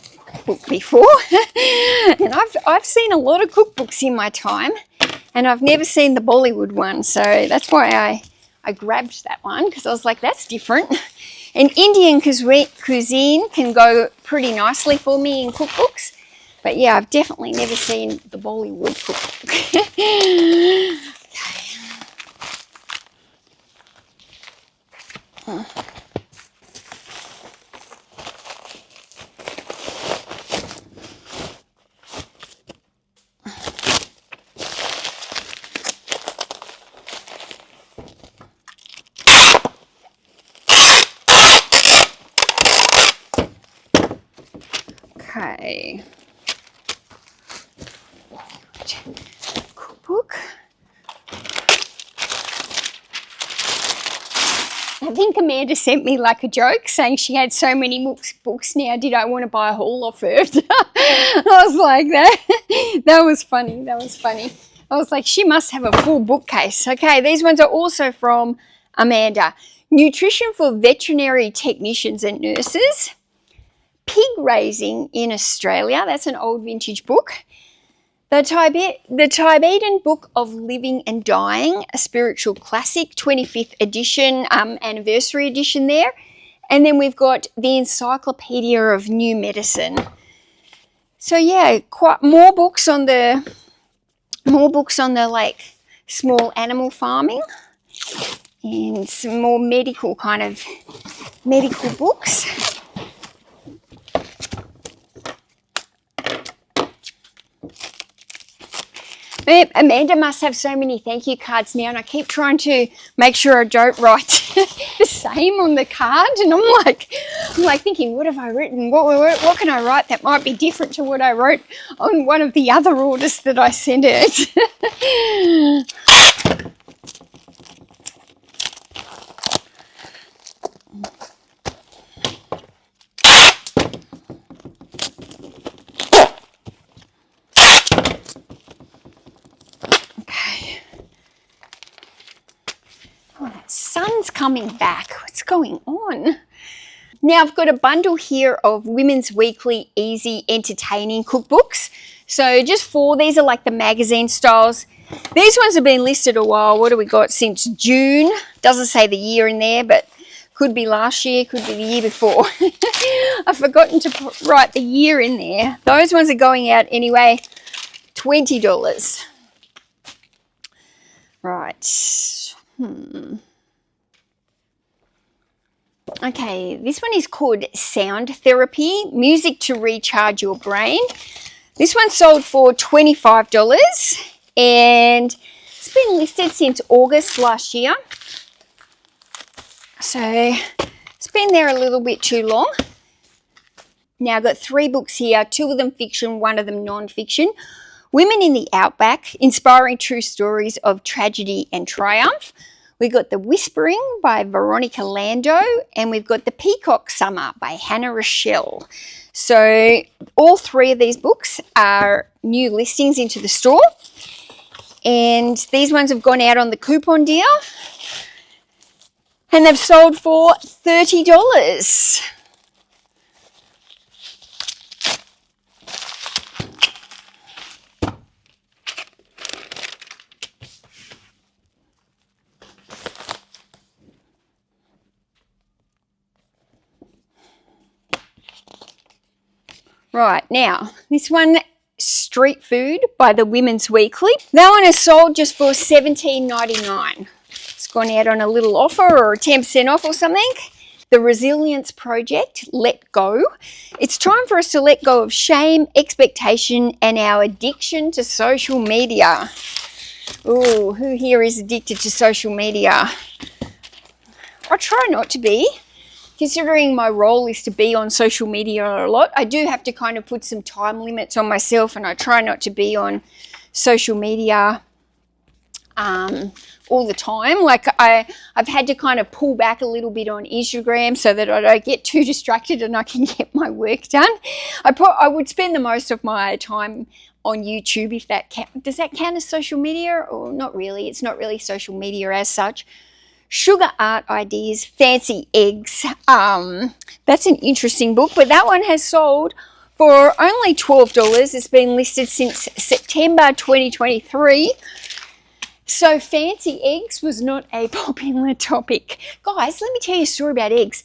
book before. And I've seen a lot of cookbooks in my time, and I've never seen the Bollywood one. So that's why I grabbed that one, because I was like, that's different. And Indian cuisine can go pretty nicely for me in cookbooks. But yeah, I've definitely never seen the Bollywood cookbook. Okay. I think Amanda sent me like a joke saying she had so many books now, did I want to buy a haul off her? I was like, that was funny. That was funny. I was like, she must have a full bookcase. Okay, these ones are also from Amanda. Nutrition for veterinary technicians and nurses. Pig raising in Australia. That's an old vintage book. The Tibetan Book of Living and Dying, a spiritual classic, 25th edition, anniversary edition there. And then we've got the Encyclopedia of New Medicine. So yeah, quite more books on the like small animal farming, and some more medical books. Amanda must have so many thank you cards now, and I keep trying to make sure I don't write the same on the card, and I'm like thinking, what have I written? What can I write that might be different to what I wrote on one of the other orders that I sent it? Sun's coming back. What's going on? Now I've got a bundle here of Women's Weekly Easy Entertaining Cookbooks. So just 4. These are like the magazine styles. These ones have been listed a while. What do we got? Since June. Doesn't say the year in there, but could be last year, could be the year before. I've forgotten to write the year in there. Those ones are going out anyway. $20. Right. Okay, this one is called Sound Therapy, Music to Recharge Your Brain. This one sold for $25 and it's been listed since August last year. So it's been there a little bit too long. Now I've got 3 books here, 2 of them fiction, 1 of them non-fiction. Women in the Outback, Inspiring True Stories of Tragedy and Triumph. We've got The Whispering by Veronica Lando, and we've got The Peacock Summer by Hannah Rochelle. So all 3 of these books are new listings into the store, and these ones have gone out on the coupon deal, and they've sold for $30. Right, now, this one, Street Food by the Women's Weekly. That one is sold just for $17.99. It's gone out on a little offer or 10% off or something. The Resilience Project, Let Go. It's time for us to let go of shame, expectation, and our addiction to social media. Ooh, who here is addicted to social media? I try not to be. Considering my role is to be on social media a lot, I do have to kind of put some time limits on myself, and I try not to be on social media all the time. Like I've had to kind of pull back a little bit on Instagram so that I don't get too distracted and I can get my work done. I would spend the most of my time on YouTube, if that does that count as social media, or not really? It's not really social media as such. Sugar Art Ideas, Fancy Eggs. That's an interesting book, but that one has sold for only $12. It's been listed since September 2023. So Fancy Eggs was not a popular topic. Guys, let me tell you a story about eggs.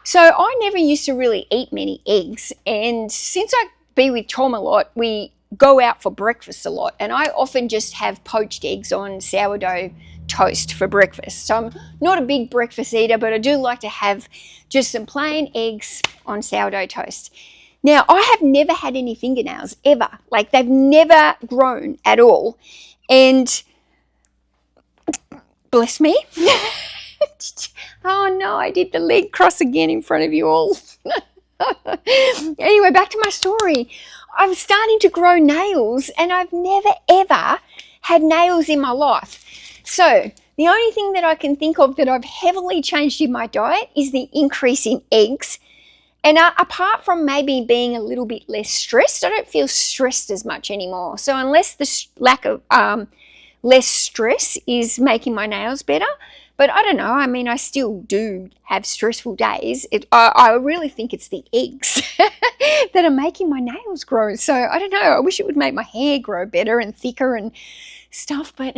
So I never used to really eat many eggs, and since I be with Tom a lot, we go out for breakfast a lot, and I often just have poached eggs on sourdough toast for breakfast. So I'm not a big breakfast eater, but I do like to have just some plain eggs on sourdough toast. Now, I have never had any fingernails ever. Like, they've never grown at all. And bless me. Oh no, I did the leg cross again in front of you all. Anyway, back to my story. I was starting to grow nails, and I've never ever had nails in my life. So The only thing that I can think of that I've heavily changed in my diet is the increase in eggs. And apart from maybe being a little bit less stressed, I don't feel stressed as much anymore. So unless the lack of less stress is making my nails better, but I don't know. I mean, I still do have stressful days. I really think it's the eggs that are making my nails grow. So I don't know. I wish it would make my hair grow better and thicker and stuff, but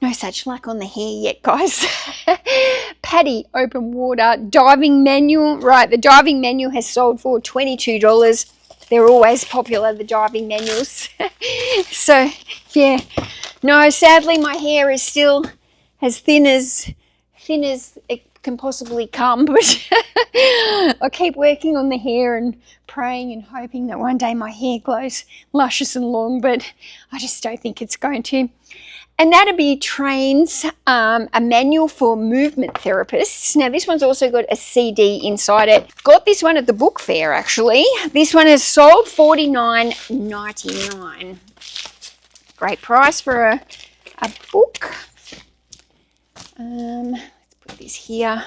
no such luck on the hair yet, guys. Paddy open water diving manual. Right, the diving manual has sold for $22. They're always popular, the diving manuals. So, yeah. No, sadly, my hair is still as thin as it can possibly come, but I keep working on the hair and praying and hoping that one day my hair glows luscious and long, but I just don't think it's going to. Anatomy Trains, a manual for movement therapists. Now, this one's also got a CD inside it. Got this one at the book fair, actually. This one has sold $49.99. Great price for a book. Let's put this here.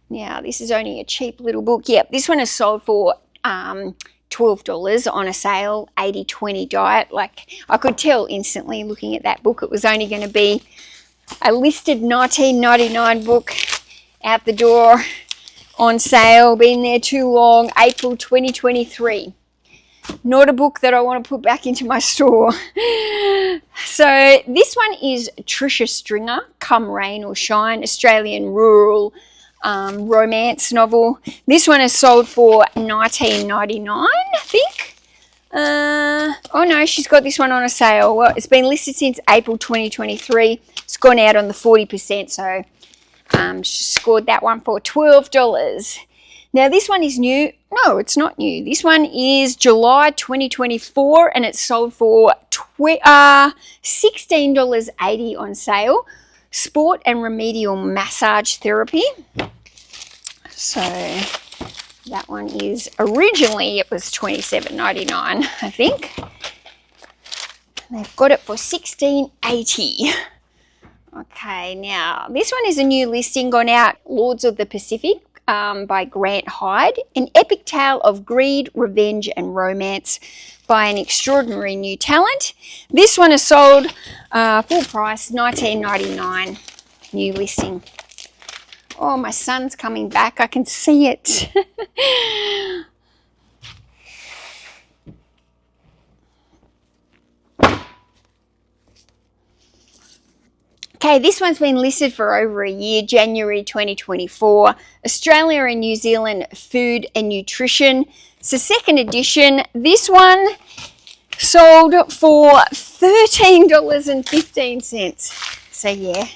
Now, this is only a cheap little book. Yep, this one is sold for $12 on a sale, 80-20 diet. Like, I could tell instantly looking at that book it was only going to be a listed $19.99 book, out the door, on sale, been there too long, April 2023. Not a book that I want to put back into my store. So this one is Tricia Stringer, Come Rain or Shine, Australian rural romance novel. This one is sold for $19.99, I think. Oh no, she's got this one on a sale. Well, it's been listed since April 2023. It's gone out on the 40%, so she scored that one for $12. Now this one is new. No, it's not new. This one is July 2024 and it's sold for $16.80 on sale. Sport and remedial massage therapy. So that one is originally it was $27.99, I think. They've got it for $16.80. Okay, now this one is a new listing gone out. Lords of the Pacific by Grant Hyde. An epic tale of greed, revenge and romance by an extraordinary new talent. This one is sold full price, $19.99, new listing. Oh, my sun's coming back. I can see it. Okay, this one's been listed for over a year, January 2024. Australia and New Zealand Food and Nutrition. It's the second edition. This one sold for $13.15. So yeah,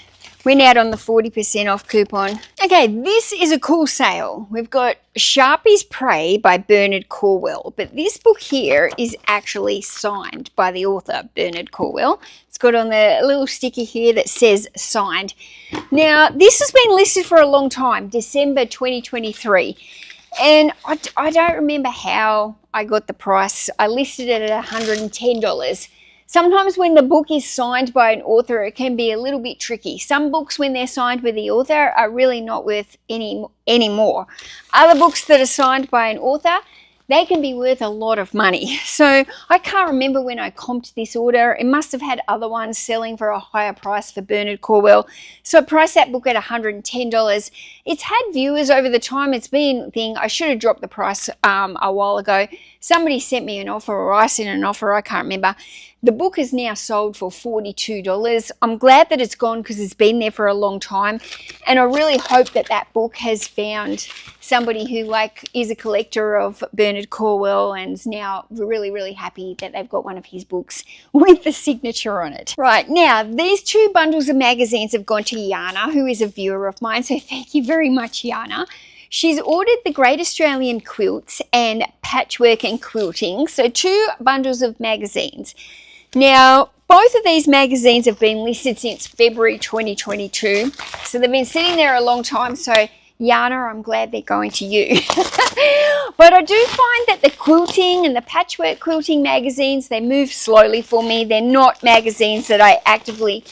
went out on the 40% off coupon. Okay, this is a cool sale. We've got Sharpie's Prey by Bernard Cornwell, but this book here is actually signed by the author, Bernard Cornwell. It's got on the little sticker here that says signed. Now, this has been listed for a long time, December 2023. And I don't remember how I got the price. I listed it at $110. Sometimes when the book is signed by an author, it can be a little bit tricky. Some books, when they're signed with the author, are really not worth any more. Other books that are signed by an author, they can be worth a lot of money. So I can't remember when I comped this order. It must have had other ones selling for a higher price for Bernard Cornwell. So I priced that book at $110. It's had viewers over the time it's been thing. I should have dropped the price a while ago. Somebody sent me an offer, or I sent an offer, I can't remember. The book is now sold for $42. I'm glad that it's gone because it's been there for a long time. And I really hope that that book has found somebody who is a collector of Bernard Cornwell and is now really, really happy that they've got one of his books with the signature on it. Right, now these two bundles of magazines have gone to Yana, who is a viewer of mine. So thank you very much, Yana. She's ordered the Great Australian Quilts and Patchwork and Quilting. So 2 bundles of magazines. Now, both of these magazines have been listed since February 2022. So they've been sitting there a long time. So Yana, I'm glad they're going to you. But I do find that the quilting and the patchwork quilting magazines, they move slowly for me. They're not magazines that I actively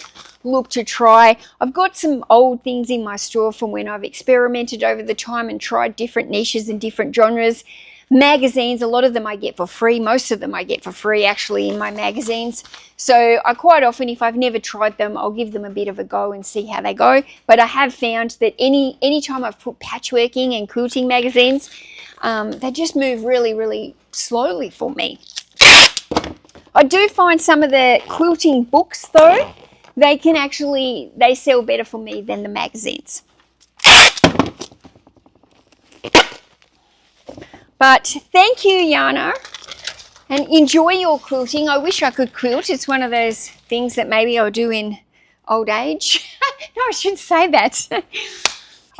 look to try. I've got some old things in my store from when I've experimented over the time and tried different niches and different genres. Magazines, a lot of them I get for free. Most of them I get for free actually in my magazines. So I quite often, if I've never tried them, I'll give them a bit of a go and see how they go. But I have found that any time I've put patchworking and quilting magazines, they just move really, really slowly for me. I do find some of the quilting books though, they sell better for me than the magazines. But thank you, Yana, and enjoy your quilting. I wish I could quilt. It's one of those things that maybe I'll do in old age. No, I shouldn't say that.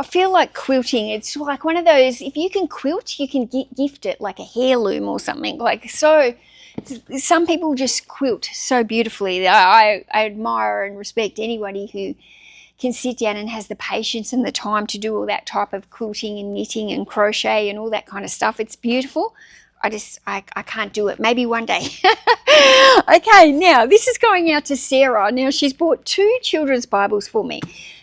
I feel like quilting, it's like one of those, if you can quilt, you can gift it like a heirloom or something. Like, so some people just quilt so beautifully. I admire and respect anybody who can sit down and has the patience and the time to do all that type of quilting and knitting and crochet and all that kind of stuff. It's beautiful. I can't do it. Maybe one day. Okay, now this is going out to Sarah. Now she's bought 2 children's Bibles for me.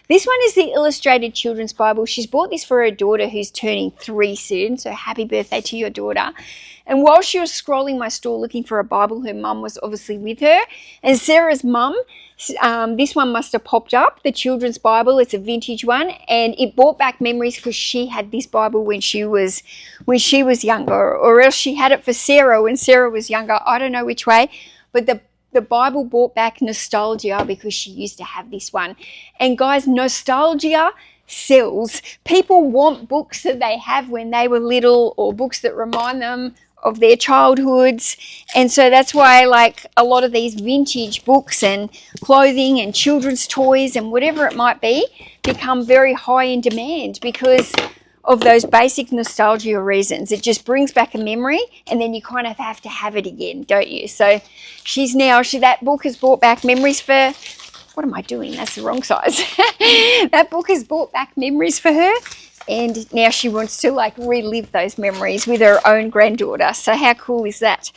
This one is the illustrated children's Bible. She's bought this for her daughter who's turning 3 soon. So happy birthday to your daughter. And while she was scrolling my store looking for a Bible, her mum was obviously with her. And Sarah's mum, this one must have popped up, the children's Bible. It's a vintage one, and it brought back memories because she had this Bible when she was younger, or else she had it for Sarah when Sarah was younger. I don't know which way, but the Bible brought back nostalgia because she used to have this one. And guys, nostalgia sells. People want books that they have when they were little, or books that remind them of their childhoods. And so that's why, like, a lot of these vintage books and clothing and children's toys and whatever it might be become very high in demand because of those basic nostalgia reasons. It just brings back a memory, and then you kind of have to have it again, don't you? So that book has brought back memories for, what am I doing? That's the wrong size. That book has brought back memories for her, and now she wants to like relive those memories with her own granddaughter. So how cool is that?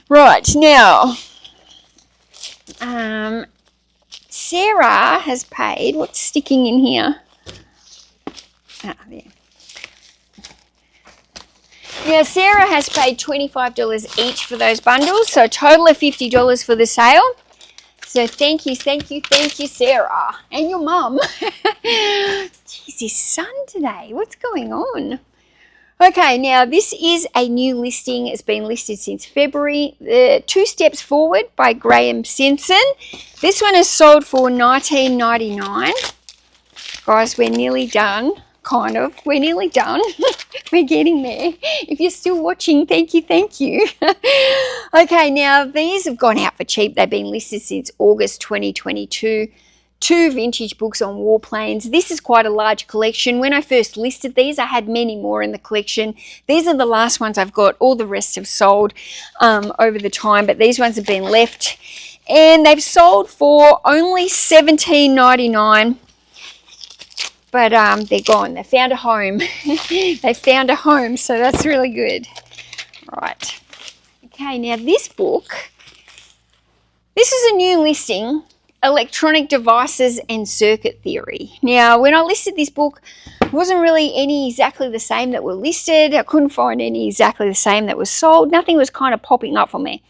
Right, now, Sarah has paid, what's sticking in here? There. Now, Sarah has paid $25 each for those bundles, so a total of $50 for the sale. So thank you, Sarah. And your mum. Jeez, his son today. What's going on? Okay, now this is a new listing. It's been listed since February. 2 Steps Forward by Graham Simpson. This one is sold for $19.99. Guys, we're nearly done. Kind of. We're nearly done. We're getting there. If you're still watching, thank you. Okay, now these have gone out for cheap. They've been listed since August 2022. 2 vintage books on warplanes. This is quite a large collection. When I first listed these, I had many more in the collection. These are the last ones I've got. All the rest have sold over the time, but these ones have been left. And they've sold for only $17.99. But they're gone. They found a home. They found a home, so that's really good. Right. Okay, now this book, this is a new listing, Electronic Devices and Circuit Theory. Now, when I listed this book, it wasn't really any exactly the same that were listed. I couldn't find any exactly the same that was sold. Nothing was kind of popping up for me.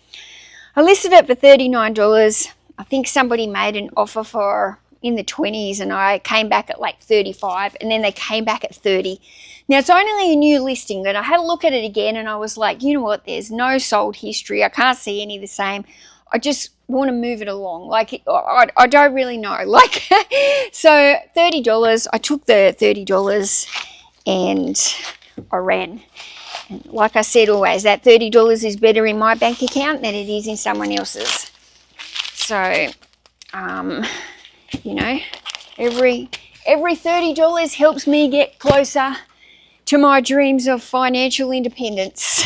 I listed it for $39. I think somebody made an offer for in the 20s, and I came back at like 35, and then they came back at 30. Now, it's only a new listing, but I had a look at it again, and I was like, you know what, there's no sold history. I can't see any the same. I just want to move it along. Like, I don't really know. Like, so $30, I took the $30 and I ran. And like I said always, that $30 is better in my bank account than it is in someone else's. So, you know, every $30 helps me get closer to my dreams of financial independence.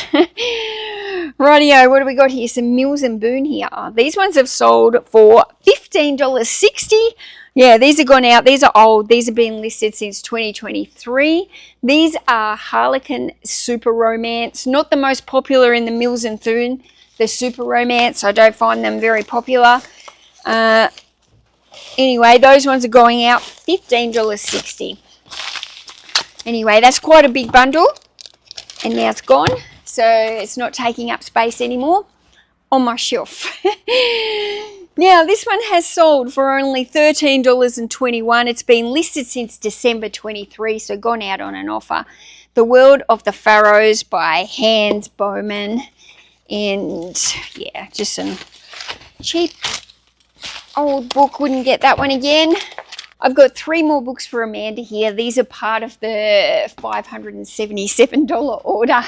Rightio, what do we got here? Some Mills and Boon here. These ones have sold for $15.60. Yeah, these have gone out. These are old. These have been listed since 2023. These are Harlequin Super Romance. Not the most popular in the Mills and Boon. The Super Romance, I don't find them very popular. Anyway, those ones are going out $15.60. Anyway, that's quite a big bundle, and now it's gone, so it's not taking up space anymore on my shelf. Now, this one has sold for only $13.21. It's been listed since December 23, so gone out on an offer. The World of the Pharaohs by Hans Bowman. And yeah, just some cheap old book. Wouldn't get that one again. I've got 3 more books for Amanda here. These are part of the $577 order.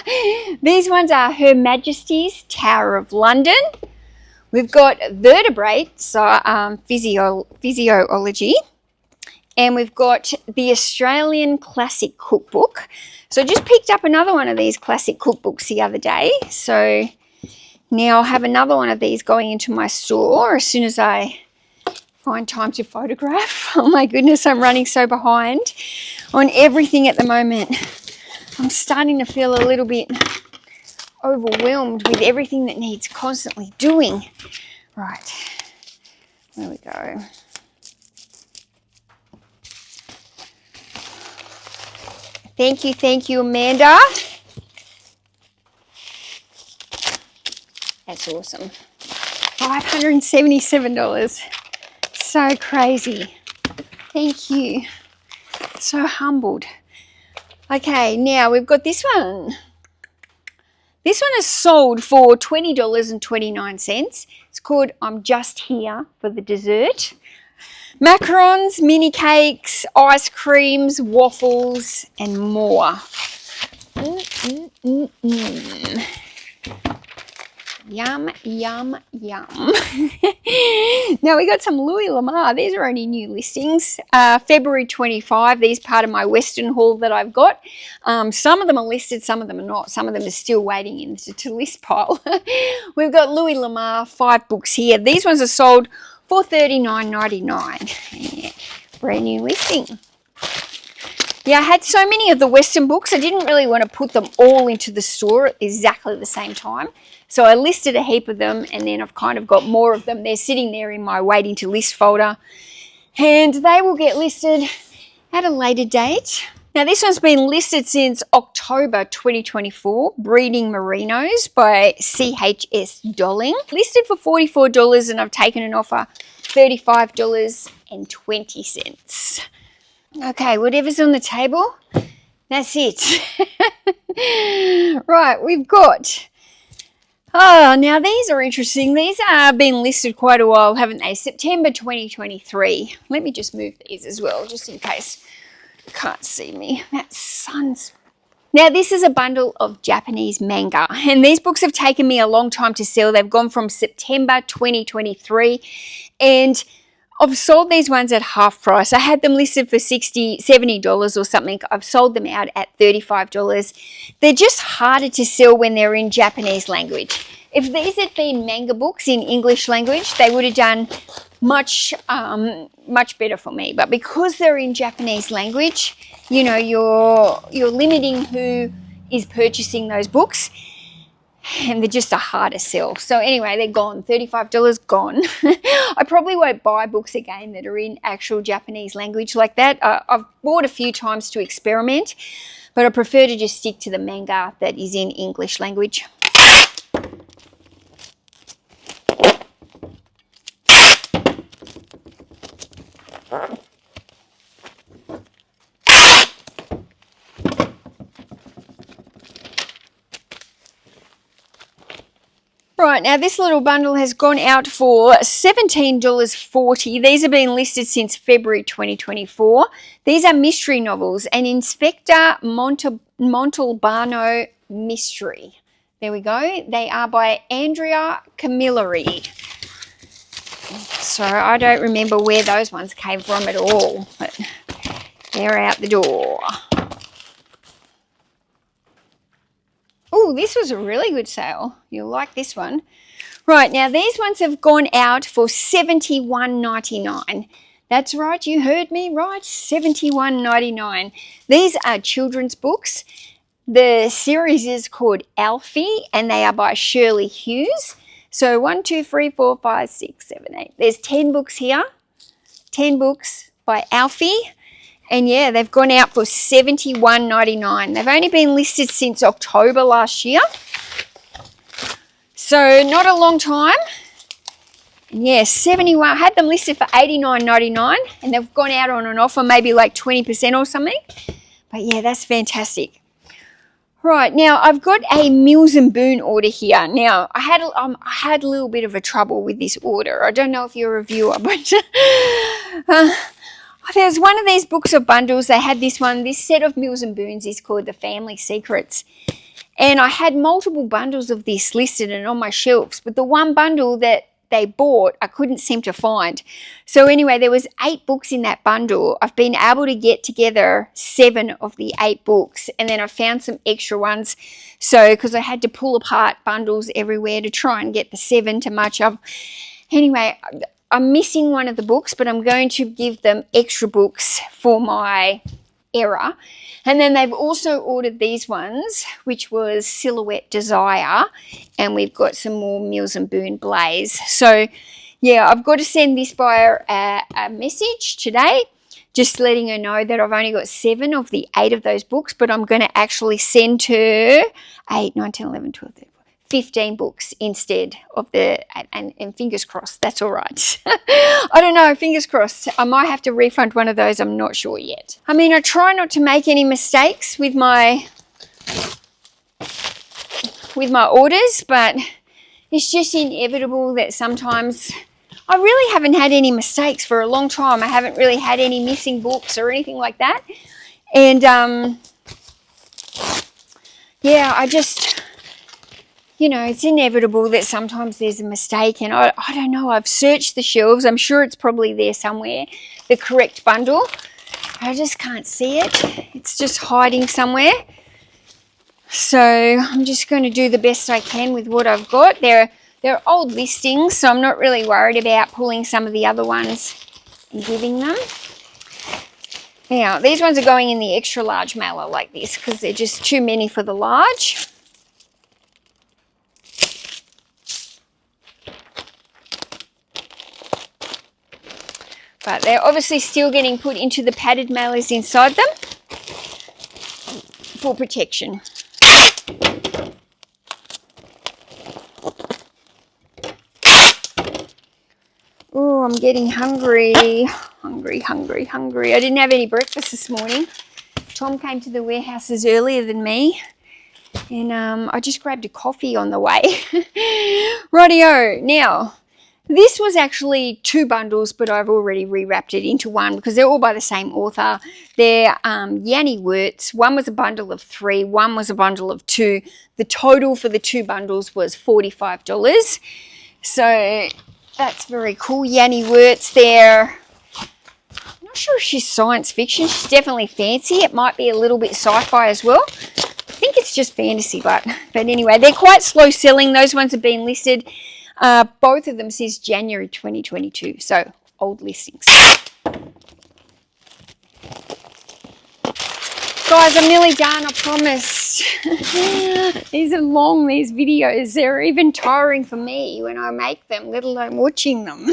These ones are Her Majesty's Tower of London. We've got Vertebrate, so physiology, and we've got the Australian Classic Cookbook. So I just picked up another one of these classic cookbooks the other day. So now I'll have another one of these going into my store as soon as I find time to photograph. Oh my goodness, I'm running so behind on everything at the moment. I'm starting to feel a little bit overwhelmed with everything that needs constantly doing. Right, there we go. Thank you, Amanda. That's awesome. $577. So crazy. Thank you. So humbled. Okay, now we've got this one. This one is sold for $20.29. It's called I'm Just Here for the Dessert. Macarons, mini cakes, ice creams, waffles, and more. Yum, yum, yum. Now we got some Louis Lamar. These are only new listings. February 25. These are part of my Western haul that I've got. Some of them are listed, some of them are not. Some of them are still waiting in the list pile. We've got Louis Lamar, 5 books here. These ones are sold for $39.99. Yeah, brand new listing. Yeah, I had so many of the Western books, I didn't really want to put them all into the store at exactly the same time. So I listed a heap of them, and then I've kind of got more of them. They're sitting there in my waiting to list folder, and they will get listed at a later date. Now, this one's been listed since October 2024, Breeding Merinos by CHS Dolling. Listed for $44, and I've taken an offer $35.20. Okay, whatever's on the table, that's it. Right, we've got... Oh, now these are interesting. These have been listed quite a while, haven't they? September 2023. Let me just move these as well, just in case you can't see me. That sun's... Now, this is a bundle of Japanese manga, and these books have taken me a long time to sell. They've gone from September 2023, and I've sold these ones at half price. I had them listed for $60, $70 or something. I've sold them out at $35. They're just harder to sell when they're in Japanese language. If these had been manga books in English language, they would have done much better for me. But because they're in Japanese language, you know, you're limiting who is purchasing those books, and they're just a harder sell. So anyway, they're gone. $35 gone. I probably won't buy books again that are in actual Japanese language like that. I've bought a few times to experiment, but I prefer to just stick to the manga that is in English language. Right, now this little bundle has gone out for $17.40. These have been listed since February 2024. These are mystery novels, an Inspector Montalbano mystery. There we go. They are by Andrea Camilleri. So I don't remember where those ones came from at all, but they're out the door. Oh, this was a really good sale. You'll like this one. Right, now these ones have gone out for $71.99. That's right, you heard me right, $71.99. These are children's books. The series is called Alfie, and they are by Shirley Hughes. So 1, 2, 3, 4, 5, 6, 7, 8. There's 10 books here. 10 books by Alfie. And yeah, they've gone out for $71.99. They've only been listed since October last year. So not a long time. And yeah, 71. I had them listed for $89.99 and they've gone out on an offer, maybe like 20% or something. But yeah, that's fantastic. Right, now I've got a Mills and Boon order here. Now, I had a little bit of a trouble with this order. I don't know if you're a viewer, but there's one of these books or bundles. They had this one. This set of Mills and Boons is called The Family Secrets. And I had multiple bundles of this listed and on my shelves, but the one bundle that they bought, I couldn't seem to find. So anyway, there was 8 books in that bundle. I've been able to get together 7 of the 8 books, and then I found some extra ones. So, because I had to pull apart bundles everywhere to try and get the 7 to match up. Anyway, I'm missing one of the books, but I'm going to give them extra books for my error. And then they've also ordered these ones, which was Silhouette Desire, and we've got some more Mills and Boon Blaze. So yeah, I've got to send this buyer a message today, just letting her know that I've only got 7 of the 8 of those books, but I'm going to actually send her 8, 9, 10, 11, 12, 13, 15 books instead of the, and fingers crossed, that's all right. I don't know, fingers crossed. I might have to refund one of those, I'm not sure yet. I mean, I try not to make any mistakes with my orders, but it's just inevitable that sometimes I really haven't had any mistakes for a long time. I haven't really had any missing books or anything like that. And yeah, I just, you know, it's inevitable that sometimes there's a mistake, and I don't know, I've searched the shelves. I'm sure it's probably there somewhere, the correct bundle. I just can't see it. It's just hiding somewhere. So I'm just going to do the best I can with what I've got. They're old listings, so I'm not really worried about pulling some of the other ones and giving them. Now, these ones are going in the extra large mailer like this because they're just too many for the large. But they're obviously still getting put into the padded mailers inside them for protection. Oh, I'm getting hungry. Hungry. I didn't have any breakfast this morning. Tom came to the warehouses earlier than me, and I just grabbed a coffee on the way. Rightio. Now, this was actually 2 bundles, but I've already rewrapped it into one because they're all by the same author. They're Yanni Wirtz. One was a bundle of 3, one was a bundle of 2. The total for the 2 bundles was $45. So that's very cool. Yanni Wirtz there. I'm not sure if she's science fiction. She's definitely fancy. It might be a little bit sci-fi as well. I think it's just fantasy, but anyway, they're quite slow selling. Those ones have been listed. Both of them says January 2022, so old listings. Guys, I'm nearly done, I promise. These are long, these videos. They're even tiring for me when I make them, let alone watching them.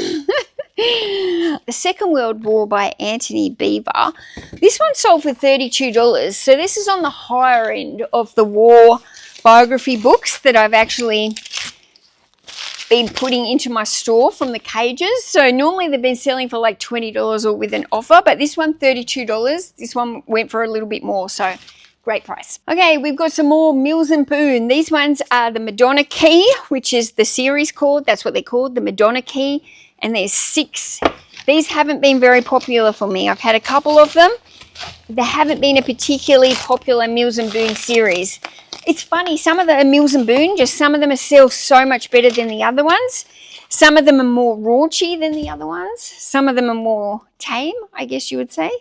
The Second World War by Anthony Beaver. This one sold for $32, so this is on the higher end of the war biography books that I've actually been putting into my store from the cages. So normally they've been selling for like $20 or with an offer, but this one $32. This one went for a little bit more, so great price. Okay, we've got some more Mills and Boon. These ones are the Madonna Key, which is the series called. That's what they're called, the Madonna Key. And there's 6. These haven't been very popular for me. I've had a couple of them. They haven't been a particularly popular Mills and Boon series. It's funny, some of the Mills and Boon, just some of them sell so much better than the other ones. Some of them are more raunchy than the other ones. Some of them are more tame, I guess you would say.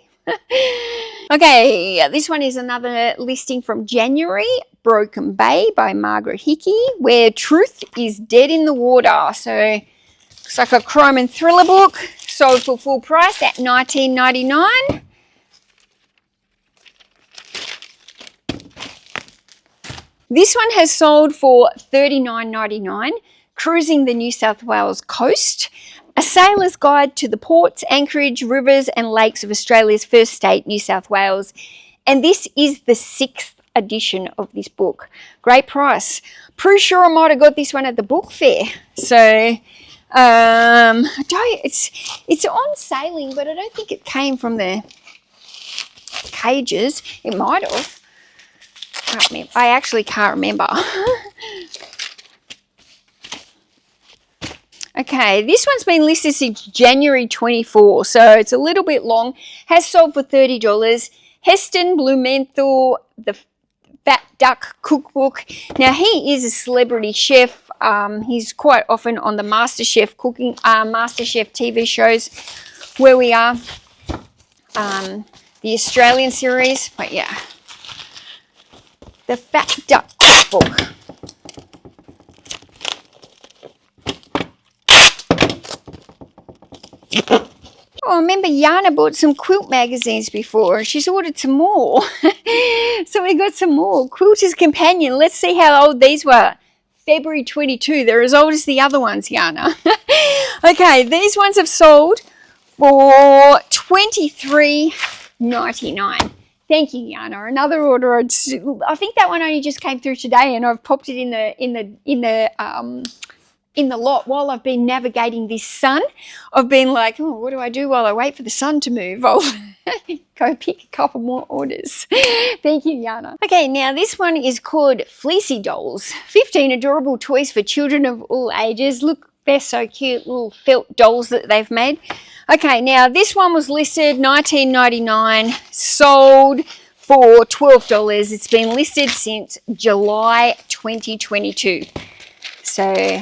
Okay, this one is another listing from January, Broken Bay by Margaret Hickey, where truth is dead in the water. So looks like a crime and thriller book, sold for full price at $19.99. This one has sold for $39.99, Cruising the New South Wales Coast A Sailor's Guide to the Ports, Anchorage, Rivers and Lakes of Australia's first state, New South Wales. And this is the 6th edition of this book. Great price. Pretty sure I might have got this one at the book fair. So it's on sailing, but I don't think it came from the cages. It might have. I actually can't remember. Okay, this one's been listed since January 24, so it's a little bit long. Has sold for $30. Heston Blumenthal, the Fat Duck Cookbook. Now, he is a celebrity chef. He's quite often on the MasterChef TV shows where we are. The Australian series, but yeah. The Fat Duck Cookbook. Oh, I remember Yana bought some quilt magazines before. She's ordered some more. So we got some more. Quilter's Companion. Let's see how old these were. February 22. They're as old as the other ones, Yana. Okay, these ones have sold for $23.99. Thank you, Yana. Another order. I think that one only just came through today, and I've popped it in the lot while I've been navigating this sun. I've been like, oh, what do I do while I wait for the sun to move? I'll go pick a couple more orders. Thank you, Yana. Okay, now this one is called Fleecy Dolls. 15 adorable toys for children of all ages. Look, they're so cute, little felt dolls that they've made. Okay, now this one was listed $19.99, sold for $12. It's been listed since July 2022. So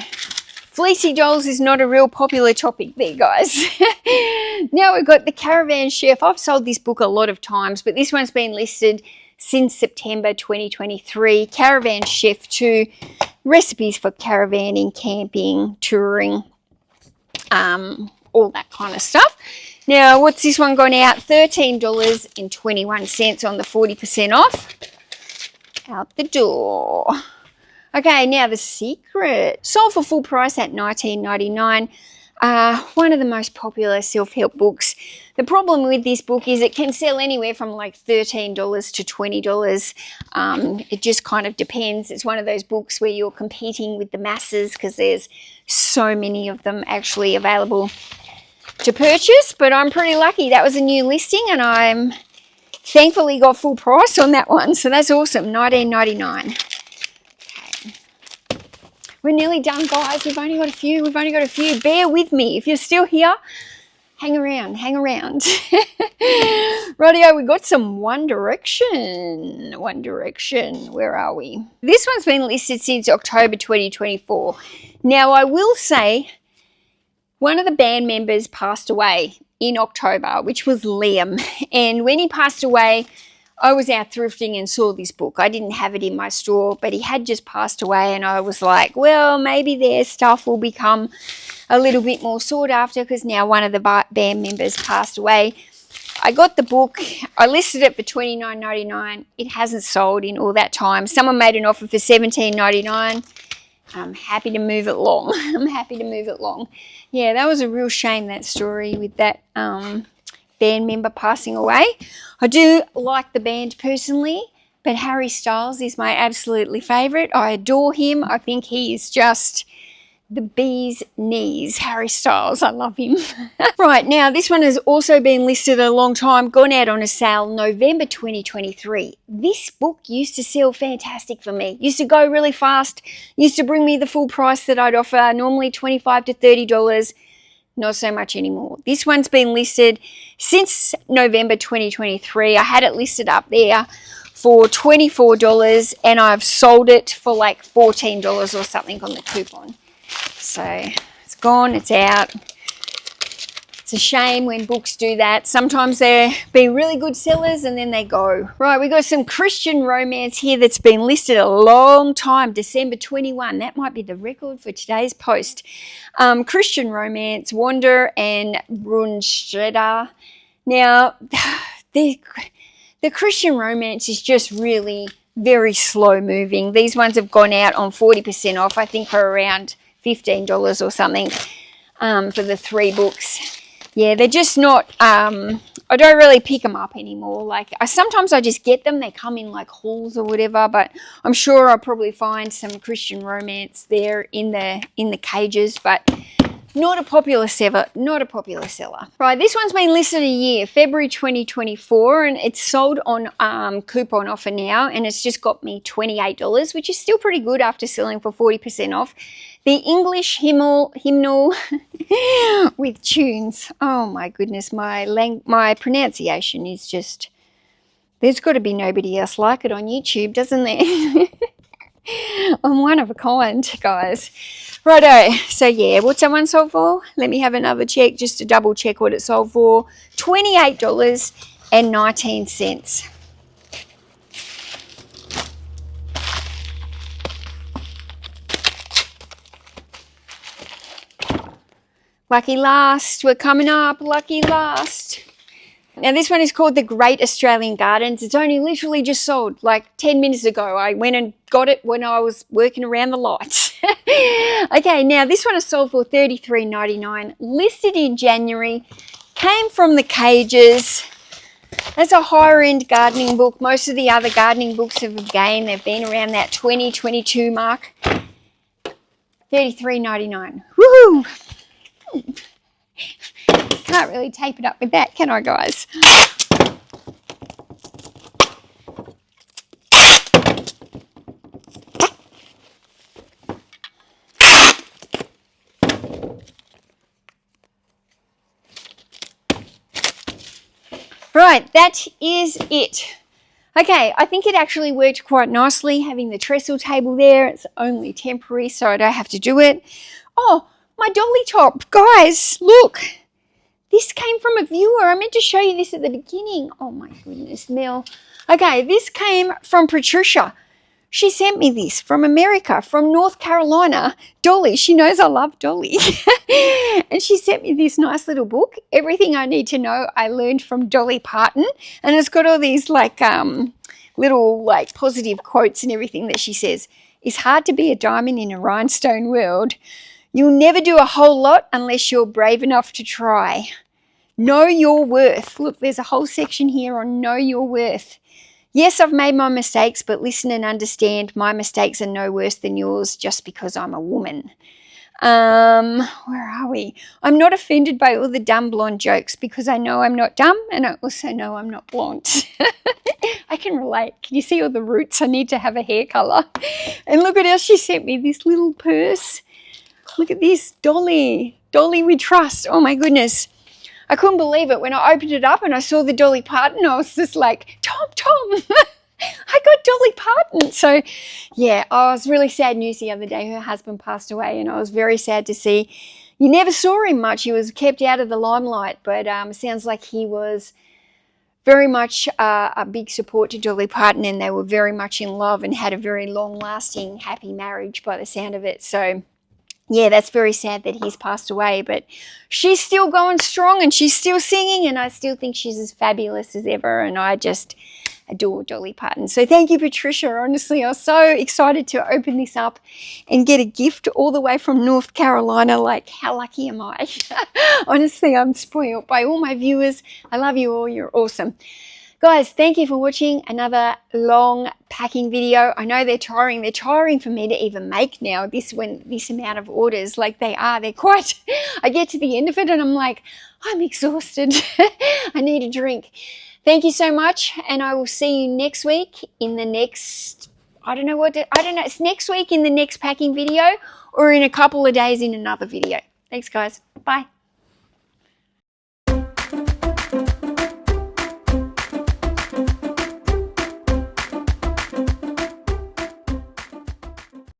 fleecy dolls is not a real popular topic there, guys. Now we've got the Caravan Chef. I've sold this book a lot of times, but this one's been listed since September 2023. Caravan Chef 2, recipes for caravanning, camping, touring, all that kind of stuff. Now, what's this one gone out? $13.21 on the 40% off. Out the door. Okay, now The Secret. Sold for full price at $19.99. One of the most popular self-help books. The problem with this book is it can sell anywhere from like $13 to $20. It just kind of depends. It's one of those books where you're competing with the masses because there's so many of them actually available to purchase. But I'm pretty lucky. That was a new listing and I'm thankfully got full price on that one. So that's awesome, $19.99. We're nearly done, guys. We've only got a few. Bear with me. If you're still here, hang around. Rightio, we got some One Direction. Where are we? This one's been listed since October 2024. Now, I will say one of the band members passed away in October, which was Liam. And when he passed away, I was out thrifting and saw this book. I didn't have it in my store, but he had just passed away and I was like, well, maybe their stuff will become a little bit more sought after because now one of the band members passed away. I got the book. I listed it for $29.99. It hasn't sold in all that time. Someone made an offer for $17.99. I'm happy to move it along. Yeah, that was a real shame, that story with that band member passing away. I do like the band personally, but Harry Styles is my absolutely favourite. I adore him. I think he is just the bee's knees. Harry Styles, I love him. Right, now this one has also been listed a long time, gone out on a sale November 2023. This book used to sell fantastic for me. Used to go really fast, used to bring me the full price that I'd offer, normally $25 to $30. Not so much anymore. This one's been listed since November 2023. I had it listed up there for $24 and I've sold it for like $14 or something on the coupon. So it's gone, it's out. It's a shame when books do that. Sometimes they're be really good sellers and then they go. Right, we got some Christian romance here that's been listed a long time, December 21. That might be the record for today's post. Christian romance, Wander and Brunsteder. Now, the Christian romance is just really very slow moving. These ones have gone out on 40% off, I think for around $15 or something. for the 3 books. Yeah, they're just not, I don't really pick them up anymore. Like, sometimes I just get them. They come in like hauls or whatever, but I'm sure I'll probably find some Christian romance there in the cages, but not a popular seller, not a popular seller. Right, this one's been listed a year, February 2024, and it's sold on coupon offer now, and it's just got me $28, which is still pretty good after selling for 40% off. The English hymnal with tunes. Oh my goodness, my pronunciation is just, there's got to be nobody else like it on YouTube, doesn't there? I'm one of a kind, guys. Righto, so yeah, what's that one sold for? Let me have another check just to double check what it sold for. $28.19. Lucky last, we're coming up, lucky last. Now this one is called The Great Australian Gardens. It's only literally just sold like 10 minutes ago. I went and got it when I was working around the lights. Okay, now this one is sold for $33.99, listed in January, came from the cages. It's a higher end gardening book. Most of the other gardening books have again, they've been around that 20, 22 mark. $33.99. Woohoo! Can't really tape it up with that, can I, guys? Right, that is it. Okay, I think it actually worked quite nicely having the trestle table there. It's only temporary, so I don't have to do it. Oh, my dolly top. Guys, look. This came from a viewer. I meant to show you this at the beginning. Oh my goodness, Mel. Okay, this came from Patricia. She sent me this from America, from North Carolina. Dolly, she knows I love Dolly. And she sent me this nice little book, Everything I Need to Know I Learned from Dolly Parton. And it's got all these like little like positive quotes and everything that she says. It's hard to be a diamond in a rhinestone world. You'll never do a whole lot unless you're brave enough to try. Know your worth. Look, there's a whole section here on know your worth. Yes, I've made my mistakes, but listen and understand my mistakes are no worse than yours just because I'm a woman. Where are we? I'm not offended by all the dumb blonde jokes because I know I'm not dumb and I also know I'm not blonde. I can relate. Can you see all the roots? I need to have a hair color. And look at how she sent me this little purse. Look at this, Dolly. Dolly we trust. Oh my goodness. I couldn't believe it. When I opened it up and I saw the Dolly Parton, I was just like, Tom. I got Dolly Parton. So, yeah, I was really sad news the other day. Her husband passed away and I was very sad to see. You never saw him much. He was kept out of the limelight, but it sounds like he was very much a big support to Dolly Parton and they were very much in love and had a very long-lasting, happy marriage by the sound of it. So, yeah, that's very sad that he's passed away, but she's still going strong and she's still singing and I still think she's as fabulous as ever and I just adore Dolly Parton. So thank you, Patricia. Honestly, I was so excited to open this up and get a gift all the way from North Carolina. Like, how lucky am I? Honestly, I'm spoiled by all my viewers. I love you all. You're awesome. Guys, thank you for watching another long packing video. I know they're tiring. They're tiring for me to even make now, this amount of orders. Like they are. They're quite, I get to the end of it and I'm like, I'm exhausted. I need a drink. Thank you so much. And I will see you next week in the next, it's next week in the next packing video or in a couple of days in another video. Thanks, guys. Bye.